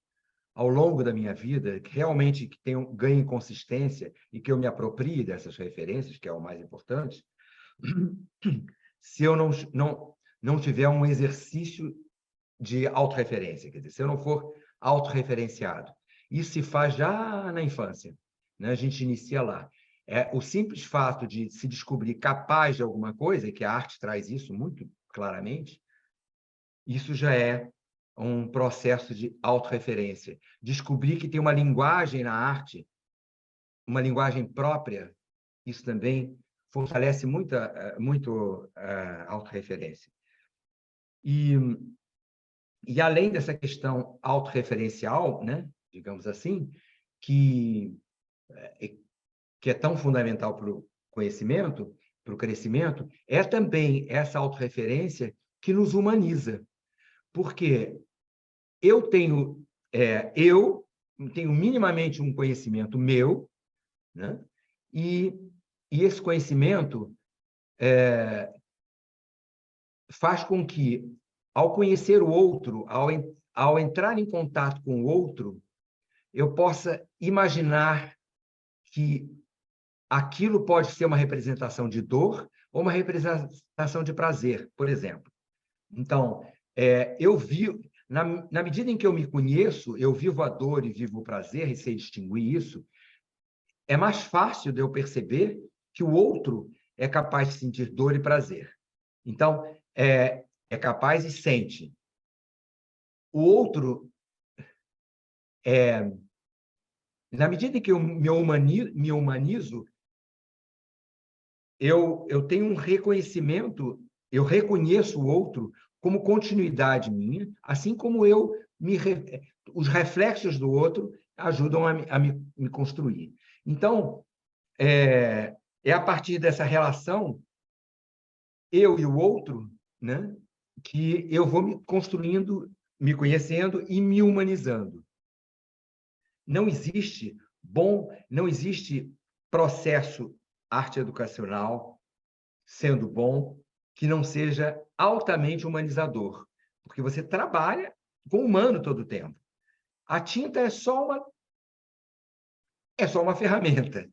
ao longo da minha vida, que realmente ganhem consistência e que eu me aproprie dessas referências, que é o mais importante, se eu não tiver um exercício de autorreferência, quer dizer, se eu não for autorreferenciado. Isso se faz já na infância, né? A gente inicia lá. O simples fato de se descobrir capaz de alguma coisa, e que a arte traz isso muito claramente, isso já é um processo de autorreferência. Descobrir que tem uma linguagem na arte, uma linguagem própria, isso também fortalece muito a autorreferência. E além dessa questão autorreferencial, né, digamos assim, que é tão fundamental para o conhecimento, para o crescimento, é também essa autorreferência que nos humaniza. Porque eu tenho minimamente um conhecimento meu, né? E esse conhecimento faz com que, ao conhecer o outro, ao entrar em contato com o outro, eu possa imaginar que aquilo pode ser uma representação de dor ou uma representação de prazer, por exemplo. Então, na medida em que eu me conheço, eu vivo a dor e vivo o prazer, e sei distinguir isso, é mais fácil de eu perceber que o outro é capaz de sentir dor e prazer. Então, é capaz e sente. O outro, na medida em que eu me humanizo, eu tenho um reconhecimento, eu reconheço o outro como continuidade minha, assim como os reflexos do outro ajudam a me construir. Então, é a partir dessa relação, eu e o outro, né, que eu vou me construindo, me conhecendo e me humanizando. Não existe processo arte educacional sendo bom que não seja altamente humanizador, porque você trabalha com o humano todo o tempo. A tinta é só uma ferramenta.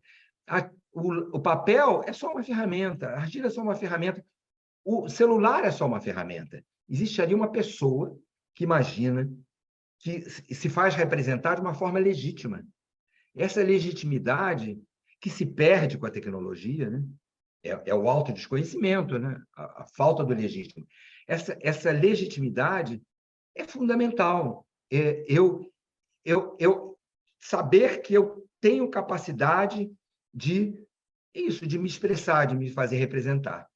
O papel é só uma ferramenta, a argila é só uma ferramenta, o celular é só uma ferramenta. Existe ali uma pessoa que imagina, que se faz representar de uma forma legítima. Essa legitimidade que se perde com a tecnologia, né? É o autodesconhecimento, né? A falta do legítimo. Essa legitimidade é fundamental. Eu saber que eu tenho capacidade de me expressar, de me fazer representar.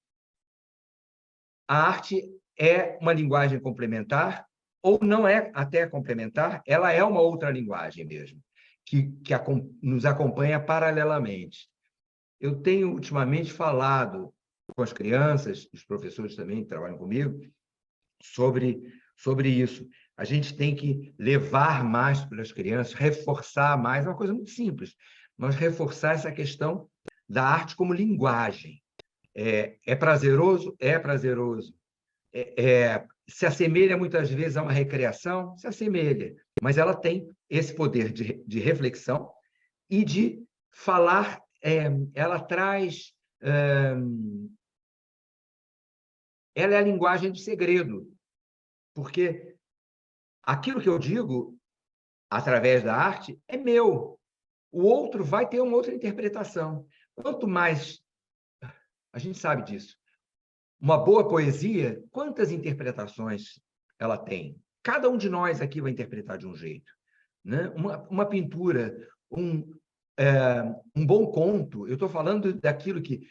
A arte é uma linguagem complementar, ou não é até complementar, ela é uma outra linguagem mesmo, que nos acompanha paralelamente. Eu tenho, ultimamente, falado com as crianças, os professores também que trabalham comigo, sobre isso. A gente tem que levar mais para as crianças, reforçar mais, é uma coisa muito simples, mas reforçar essa questão da arte como linguagem. É prazeroso? É prazeroso. Se assemelha muitas vezes a uma recreação? Se assemelha, mas ela tem esse poder de reflexão e de falar. Ela traz. Ela é a linguagem do segredo, porque aquilo que eu digo através da arte é meu. O outro vai ter uma outra interpretação. Quanto mais a gente sabe disso, uma boa poesia, quantas interpretações ela tem? Cada um de nós aqui vai interpretar de um jeito, né? Uma pintura, um bom conto. Eu estou falando daquilo que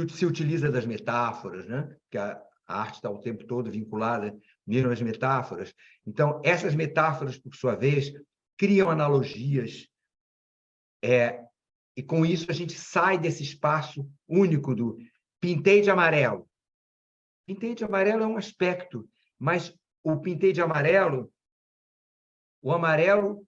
se utiliza das metáforas, né? Que a arte está o tempo todo vinculada mesmo às metáforas. Então, essas metáforas, por sua vez, criam analogias, e com isso a gente sai desse espaço único do pintei de amarelo. Pintei de amarelo é um aspecto, mas o pintei de amarelo, o amarelo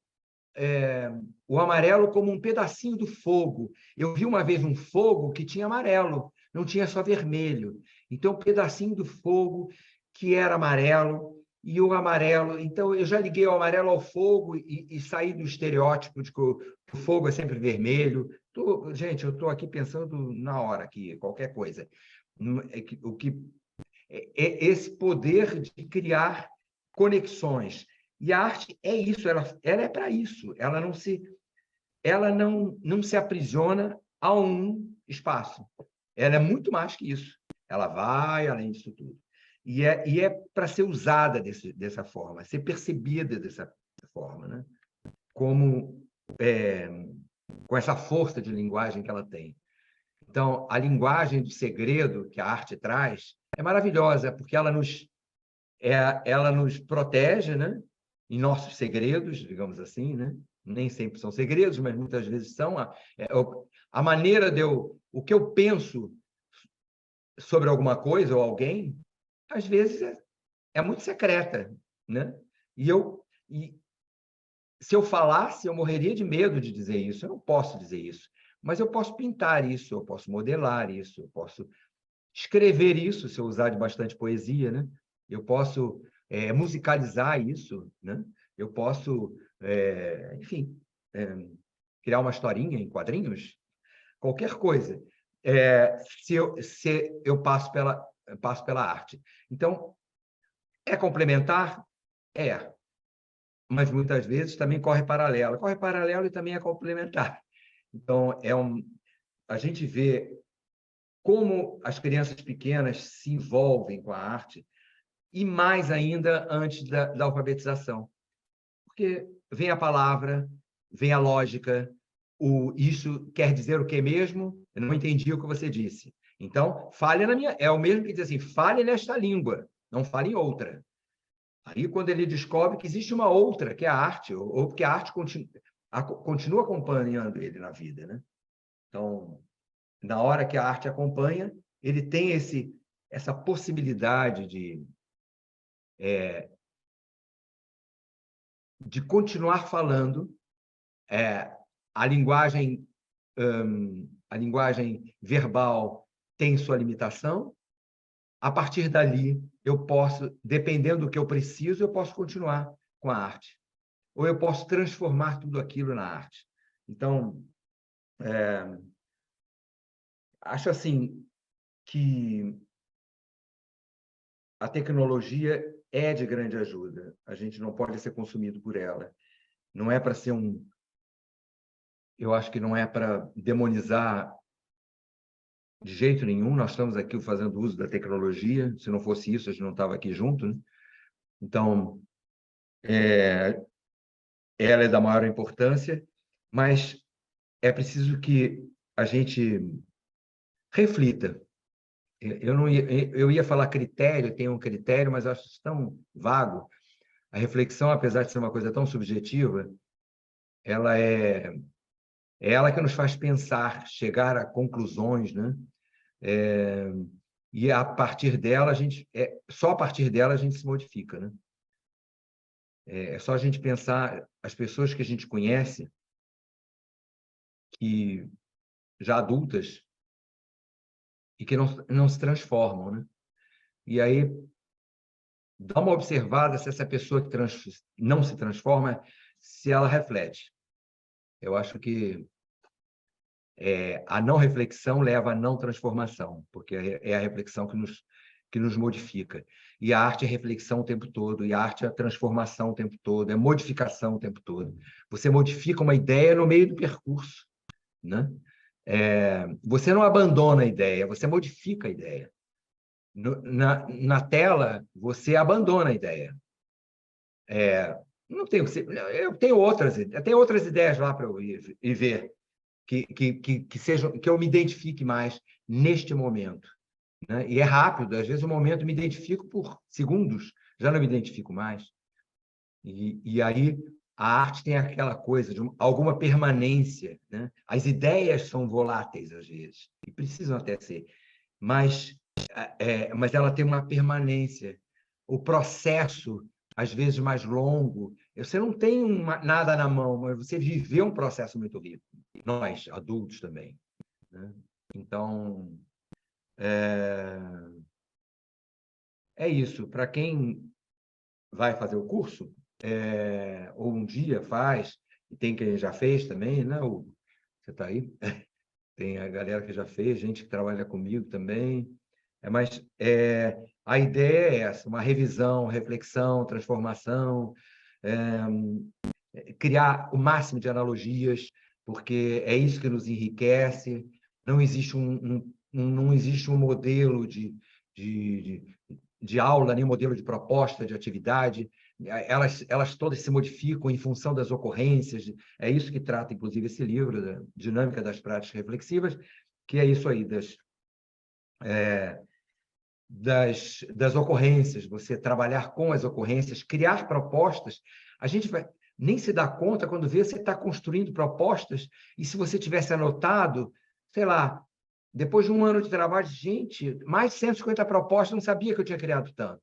como um pedacinho do fogo. Eu vi uma vez um fogo que tinha amarelo, não tinha só vermelho. Então, um pedacinho do fogo que era amarelo, e o amarelo... Então, eu já liguei o amarelo ao fogo e saí do estereótipo de que o fogo é sempre vermelho. Gente, eu estou aqui pensando na hora, aqui, qualquer coisa. esse poder de criar conexões. E a arte é isso, ela é para isso. Ela não se aprisiona a um espaço. Ela é muito mais que isso. Ela vai além disso tudo. E é para ser usada dessa forma, ser percebida dessa forma, né? Como com essa força de linguagem que ela tem. Então, a linguagem do segredo que a arte traz é maravilhosa, porque ela nos protege, né? Em nossos segredos, digamos assim, né? Nem sempre são segredos, mas muitas vezes são. A maneira o que eu penso sobre alguma coisa ou alguém, às vezes é muito secreta, né? E se eu falasse, eu morreria de medo de dizer isso. Eu não posso dizer isso, mas eu posso pintar isso, eu posso modelar isso, eu posso escrever isso, se eu usar de bastante poesia, né? Eu posso musicalizar isso, né? Eu posso, enfim, criar uma historinha em quadrinhos, qualquer coisa, se eu passo pela arte. Então, é complementar? É, mas muitas vezes também corre paralelo. Corre paralelo e também é complementar. Então, a gente vê como as crianças pequenas se envolvem com a arte, e mais ainda antes da alfabetização. Porque vem a palavra, vem a lógica, isso quer dizer o que mesmo? Eu não entendi o que você disse. Então, fale na minha... É o mesmo que diz assim, fale nesta língua, não fale em outra. Aí, quando ele descobre que existe uma outra, que é a arte, ou porque a arte continua acompanhando ele na vida, né? Então, na hora que a arte acompanha, ele tem essa possibilidade de continuar falando. A linguagem verbal tem sua limitação. A partir dali, eu posso, dependendo do que eu preciso, eu posso continuar com a arte. Ou eu posso transformar tudo aquilo na arte. Então, acho assim que a tecnologia é de grande ajuda. A gente não pode ser consumido por ela. Não é para ser eu acho que não é para demonizar de jeito nenhum. Nós estamos aqui fazendo uso da tecnologia. Se não fosse isso, a gente não estava aqui junto, né? Então, ela é da maior importância, mas é preciso que a gente reflita. Eu ia falar critério, tem um critério, mas acho isso tão vago. A reflexão, apesar de ser uma coisa tão subjetiva, ela é ela que nos faz pensar, chegar a conclusões, né? E a partir dela só a partir dela a gente se modifica, né? É só a gente pensar as pessoas que a gente conhece, que já adultas e que não se transformam, né? E aí dá uma observada se essa pessoa que não se transforma, se ela reflete. Eu acho que a não reflexão leva à não transformação, porque é a reflexão que nos modifica. E a arte é reflexão o tempo todo, e a arte é transformação o tempo todo, é modificação o tempo todo. Você modifica uma ideia no meio do percurso, né? Você não abandona a ideia, você modifica a ideia. Na tela, você abandona a ideia. Não tenho, eu tenho outras ideias lá para eu ir ver que eu me identifique mais neste momento, né? E é rápido, às vezes o momento eu me identifico por segundos, já não me identifico mais. E aí a arte tem aquela coisa de alguma permanência, né? As ideias são voláteis às vezes e precisam até ser, mas mas ela tem uma permanência. O processo às vezes mais longo. Você não tem nada na mão, mas você viveu um processo muito rico. Nós, adultos também, né? Então, é isso. Para quem vai fazer o curso, ou um dia faz, e tem quem já fez também, né? Você está aí? Tem a galera que já fez, gente que trabalha comigo também. Mas a ideia é essa, uma revisão, reflexão, transformação, criar o máximo de analogias, porque é isso que nos enriquece. Não existe não existe um modelo de aula, nem modelo de proposta, de atividade. Elas todas se modificam em função das ocorrências. É isso que trata, inclusive, esse livro, da Dinâmica das Práticas Reflexivas, que é isso aí, das ocorrências, você trabalhar com as ocorrências, criar propostas. A gente nem se dá conta quando vê você está construindo propostas, e se você tivesse anotado, sei lá, depois de um ano de trabalho, gente, mais de 150 propostas, não sabia que eu tinha criado tanto.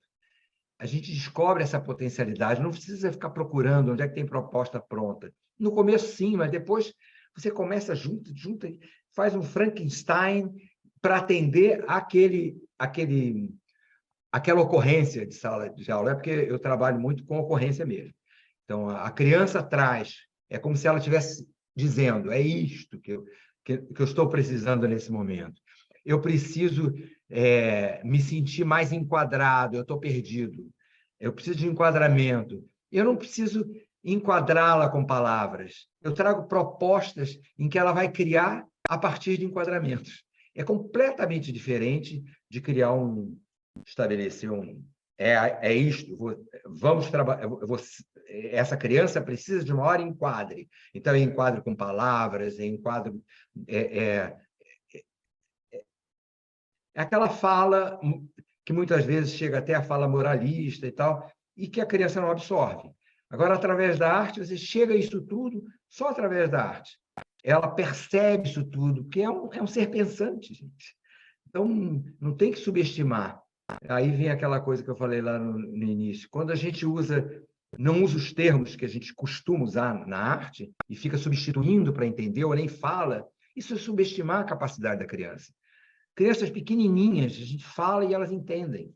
A gente descobre essa potencialidade, não precisa ficar procurando onde é que tem proposta pronta. No começo, sim, mas depois você começa junto, faz um Frankenstein para atender aquela ocorrência de sala de aula. É porque eu trabalho muito com ocorrência mesmo. Então, a criança traz, é como se ela estivesse dizendo, é isto que eu estou precisando nesse momento. Eu preciso me sentir mais enquadrado, eu estou perdido. Eu preciso de enquadramento. Eu não preciso enquadrá-la com palavras. Eu trago propostas em que ela vai criar a partir de enquadramentos. É completamente diferente de estabelecer é isto, vamos trabalhar, essa criança precisa de uma hora enquadre. Então, eu enquadro com palavras, eu enquadro... É aquela fala que muitas vezes chega até a fala moralista e tal, e que a criança não absorve. Agora, através da arte, você chega a isso tudo só através da arte. Ela percebe isso tudo, porque é um ser pensante, gente. Então, não tem que subestimar. Aí vem aquela coisa que eu falei lá no início. Quando a gente não usa os termos que a gente costuma usar na arte e fica substituindo para entender, ou nem fala, isso é subestimar a capacidade da criança. Crianças pequenininhas, a gente fala e elas entendem.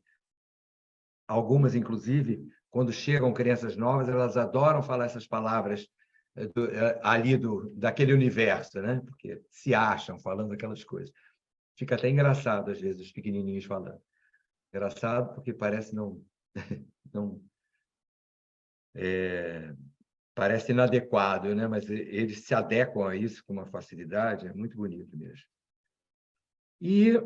Algumas, inclusive, quando chegam crianças novas, elas adoram falar essas palavras daquele universo, né? Porque se acham falando aquelas coisas. Fica até engraçado, às vezes, os pequenininhos falando. Engraçado porque parece parece inadequado, né? Mas eles se adequam a isso com uma facilidade, é muito bonito mesmo. E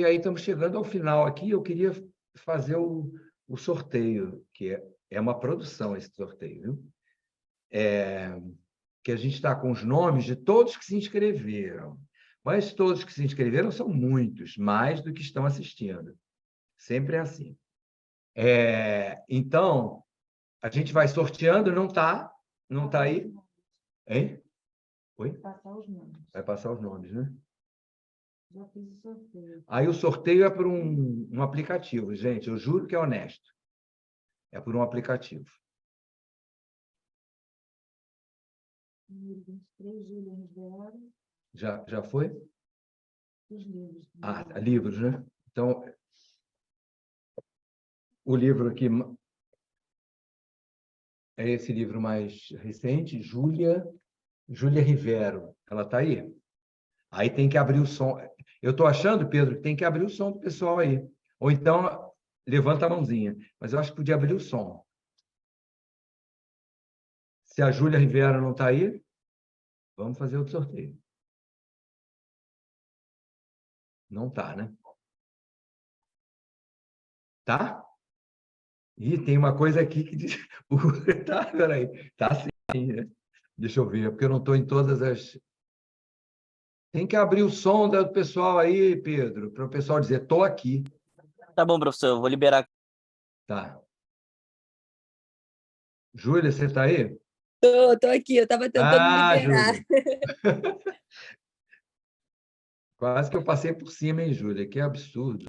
aí estamos chegando ao final aqui, eu queria fazer o sorteio, que é uma produção esse sorteio, viu? Que a gente está com os nomes de todos que se inscreveram. Mas todos que se inscreveram são muitos, mais do que estão assistindo. Sempre é assim. Então, a gente vai sorteando, não está aí? Hein? Oi? Vai passar os nomes, né? Já fiz o sorteio. Aí o sorteio é por um aplicativo, gente. Eu juro que é honesto. É por um aplicativo. 23, Júlia Rivera. Já foi? Os livros. Livros, né? Então, o livro aqui é esse livro mais recente, Júlia Rivero. Ela está aí? Aí tem que abrir o som. Eu estou achando, Pedro, que tem que abrir o som do pessoal aí. Ou então, levanta a mãozinha. Mas eu acho que podia abrir o som. Se a Júlia Rivera não está aí, vamos fazer outro sorteio. Não está, né? Tá? E tem uma coisa aqui que diz... Tá, peraí. Tá sim, né? Deixa eu ver, porque eu não estou em todas as... Tem que abrir o som do pessoal aí, Pedro, para o pessoal dizer, estou aqui. Tá bom, professor, eu vou liberar. Tá. Júlia, você está aí? Tô aqui, eu estava tentando liberar. Júlia. Quase que eu passei por cima, hein, Júlia? Que absurdo.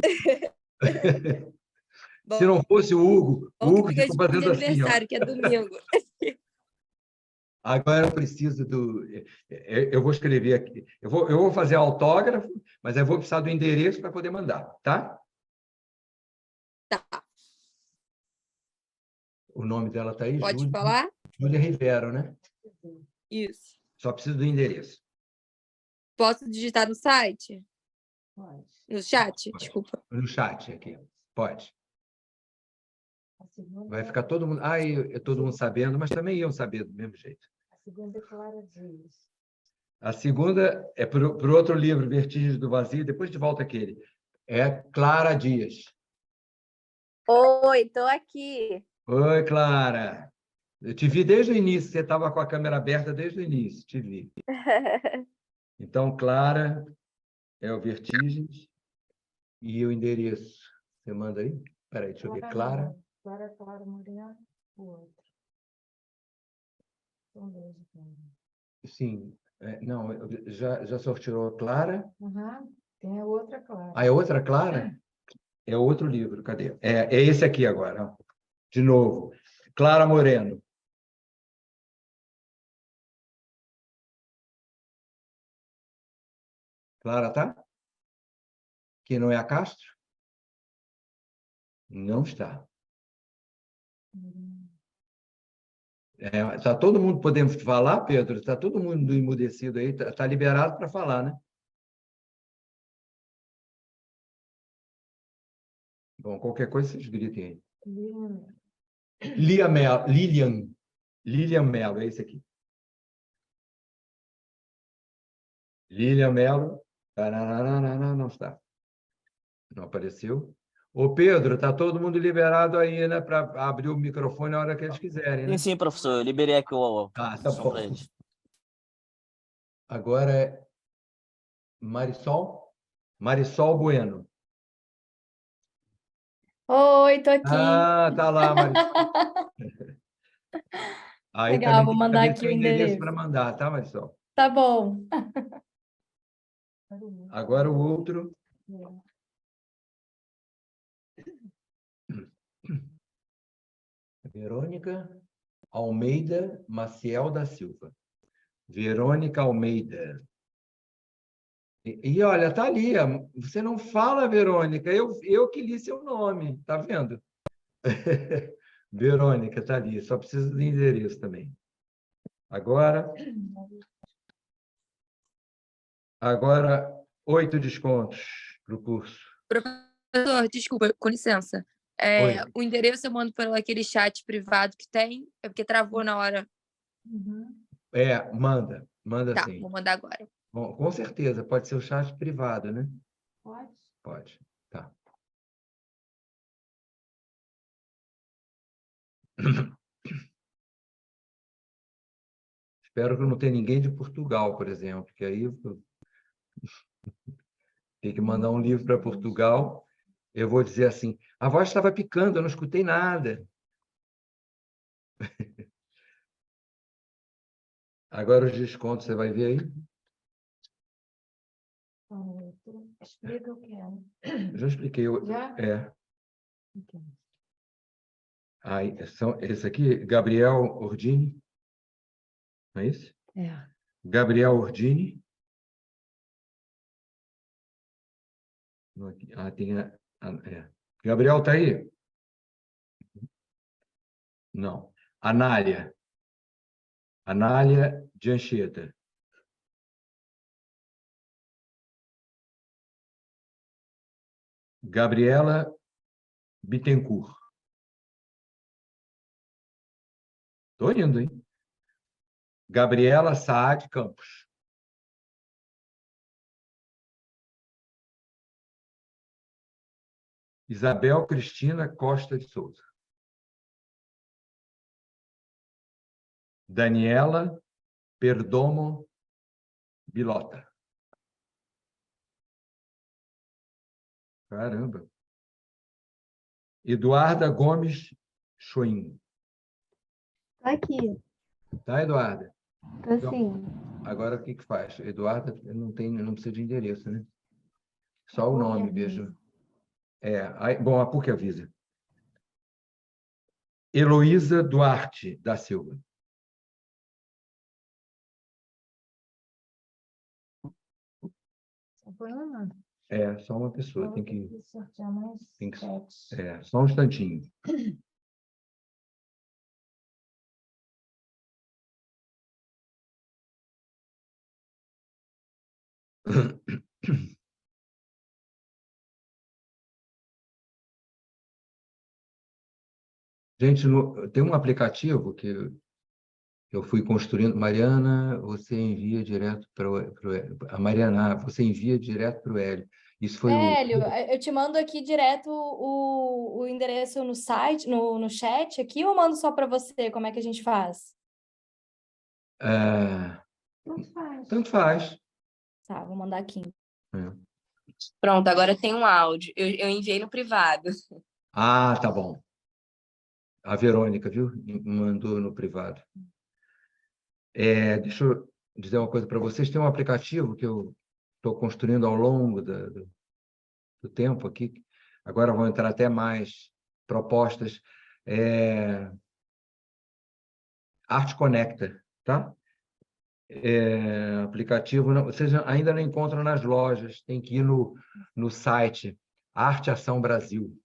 Bom, se não fosse o Hugo que ficou fazendo de assim, ó. aniversário, que é domingo. Agora eu preciso do... Eu vou escrever aqui. Eu vou fazer autógrafo, mas eu vou precisar do endereço para poder mandar, tá? Tá. O nome dela está aí, Pode falar? Júlia Rivero, né? Isso. Só preciso do endereço. Posso digitar no site? Pode. No chat? Pode. Desculpa. No chat aqui. Pode. A segunda Vai ficar todo mundo. Todo mundo sabendo, mas também iam saber do mesmo jeito. A segunda é Clara Dias. A segunda é para o outro livro, Vertigens do Vazio, depois de volta aquele. É Clara Dias. Oi, tô aqui. Oi, Clara. Eu te vi desde o início, você estava com a câmera aberta desde o início, te vi. Então, Clara é o Vertigens e o endereço. Você manda aí? Espera aí, deixa eu ver. Clara. Clara Moreno, o outro. São dois, então. Sim. Não, já sorteou a Clara. Uhum. Tem a outra Clara. É outra Clara? É outro livro, cadê? É esse aqui agora. De novo. Clara Moreno. Clara, tá? Que não é a Castro? Não está. Está todo mundo podendo falar, Pedro? Está todo mundo emudecido aí? Está liberado para falar, né? Bom, qualquer coisa vocês gritem aí. Lilian Mello, é esse aqui. Lilian Mello. Não está. Não apareceu. Ô, Pedro, está todo mundo liberado aí, né? Para abrir o microfone a hora que eles quiserem, né? Sim, professor. Eu liberei aqui Tá som bom. para eles. Agora é Marisol. Marisol Bueno. Oi, tô aqui. Tá lá, Marisol. Aí Legal, também vou tem que mandar saber aqui seu o endereço endereço. para mandar, tá, Marisol? Tá bom. Agora o outro. Verônica Almeida Maciel da Silva. Verônica Almeida. Olha, tá ali. Você não fala, Verônica. Eu que li seu nome, tá vendo? Verônica, tá ali. Só precisa do endereço também. Agora 8 descontos para o curso. Professor, desculpa, com licença. Oi. O endereço eu mando pelo aquele chat privado que tem, é porque travou na hora. Manda Tá, sim. vou mandar agora. Bom, com certeza, pode ser o chat privado, né? Pode? Pode. Tá. Espero que não tenha ninguém de Portugal, por exemplo, porque aí tem que mandar um livro para Portugal. Eu vou dizer assim: a voz estava picando, eu não escutei nada. Agora os descontos, você vai ver aí? Explica o que é. Eu já expliquei. Já? Ok. Aí, esse aqui, Gabriel Ordini. Não é isso? É. Gabriel Ordini. Tem Gabriel está aí? Não. Anália de Anchieta. Gabriela Bittencourt. Estou indo, hein? Gabriela Saad Campos. Isabel Cristina Costa de Souza. Daniela Perdomo Bilota. Caramba. Eduarda Gomes Choim. Tá aqui. Tá, Eduarda? Tô Então, sim. agora o que faz? Eduarda não precisa de endereço, né? Só o nome, vejo. Bom, a PUC avisa. Heloísa Duarte da Silva. Só foi uma. Só uma pessoa. Tem que sortear mais 7. só um instantinho. Gente, tem um aplicativo que eu fui construindo. Mariana, você envia direto para o a Mariana, você envia direto para o Hélio. Isso foi o... Hélio, eu te mando aqui direto o endereço no site, no chat aqui, ou eu mando só para você? Como é que a gente faz? Tanto faz. Tanto faz. Tá, vou mandar aqui. É. Pronto, agora tem um áudio. Eu enviei no privado. Ah, tá bom. A Verônica, viu? Mandou no privado. Deixa eu dizer uma coisa para vocês. Tem um aplicativo que eu estou construindo ao longo do tempo aqui. Agora vão entrar até mais propostas. Arte Conecta, tá? Aplicativo, vocês ainda não encontram nas lojas, tem que ir no site Arte Ação Brasil.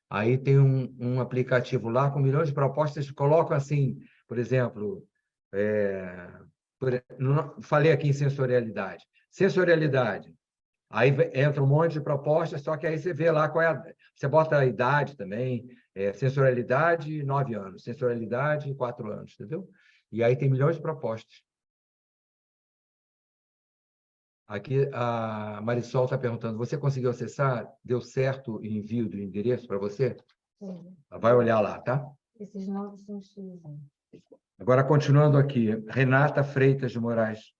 Aí tem um aplicativo lá com milhões de propostas, colocam assim, por exemplo, falei aqui em sensorialidade. Sensorialidade. Aí entra um monte de propostas, só que aí você vê lá qual é você bota a idade também, sensorialidade, 9 anos, sensorialidade, 4 anos, entendeu? E aí tem milhões de propostas. Aqui a Marisol está perguntando, você conseguiu acessar? Deu certo o envio do endereço para você? Sim. Vai olhar lá, tá? Esses novos são X. Agora, continuando aqui, Renata Freitas de Moraes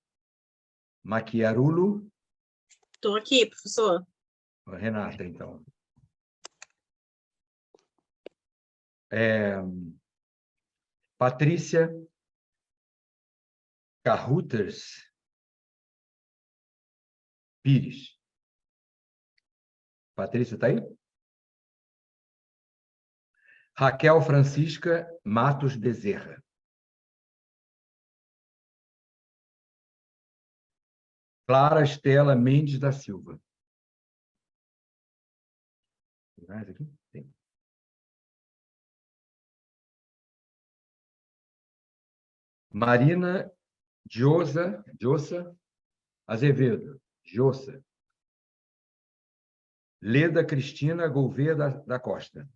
Maquiarulo. Estou aqui, professor. Renata, então. Patrícia Carruthers Pires. Patrícia, está aí? Raquel Francisca Matos Bezerra. Clara Estela Mendes da Silva. Tem mais aqui? Tem. Marina Jossa Azevedo. Jossa. Leda Cristina Gouveia da Costa.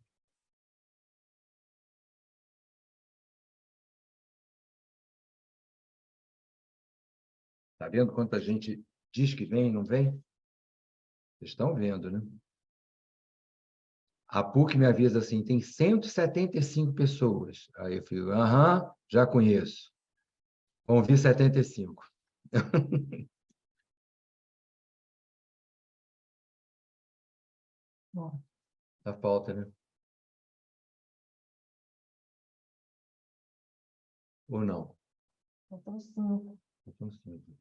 Está vendo quanta gente diz que vem e não vem? Vocês estão vendo, né? A PUC me avisa assim, tem 175 pessoas. Aí eu fico, já conheço. Vão vir 75. Bom, Dá falta, né? Ou não? faltam 5. Faltam 5.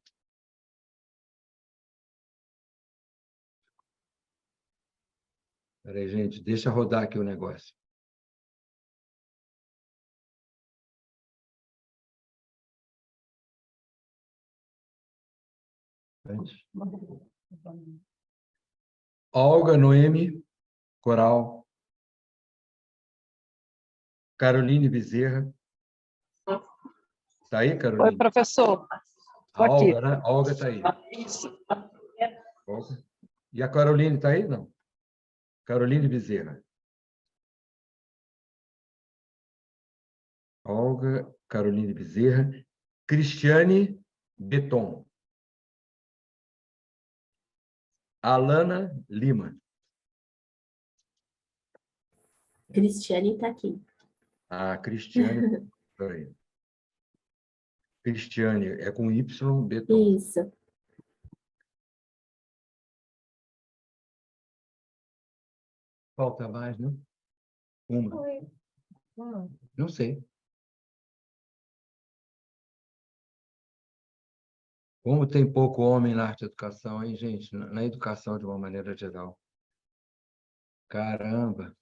Espera aí, gente, deixa rodar aqui o negócio. Olga Noemi Coral. Caroline Bezerra. Está aí, Caroline? Oi, professor. A Tô aqui. Olga, né? A Olga está aí. Olga. E a Caroline está aí? Não. Caroline Bezerra. Olga, Caroline Bezerra. Cristiane Beton. Alana Lima. Cristiane está aqui. Ah, Cristiane. Peraí. Cristiane, é com Y, Beton. Isso. Falta mais, né? Uma. Não sei. Como tem pouco homem na arte e educação, hein, gente? Na educação, de uma maneira geral. Caramba!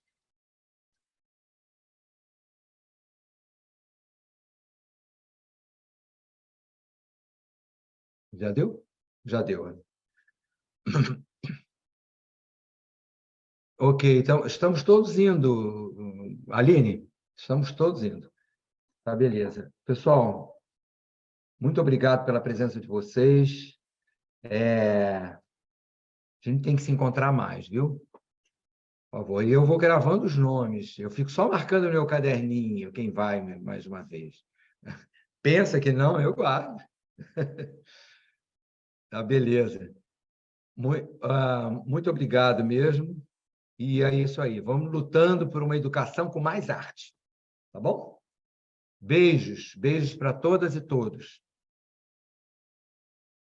Já deu? Já deu. Ok, então, estamos todos indo. Aline, estamos todos indo. Tá, beleza. Pessoal, muito obrigado pela presença de vocês. A gente tem que se encontrar mais, viu? Por favor. E eu vou gravando os nomes. Eu fico só marcando no meu caderninho quem vai mais uma vez. Pensa que não, eu guardo. Tá, beleza. Muito obrigado mesmo. E é isso aí. Vamos lutando por uma educação com mais arte. Tá bom? Beijos. Beijos para todas e todos.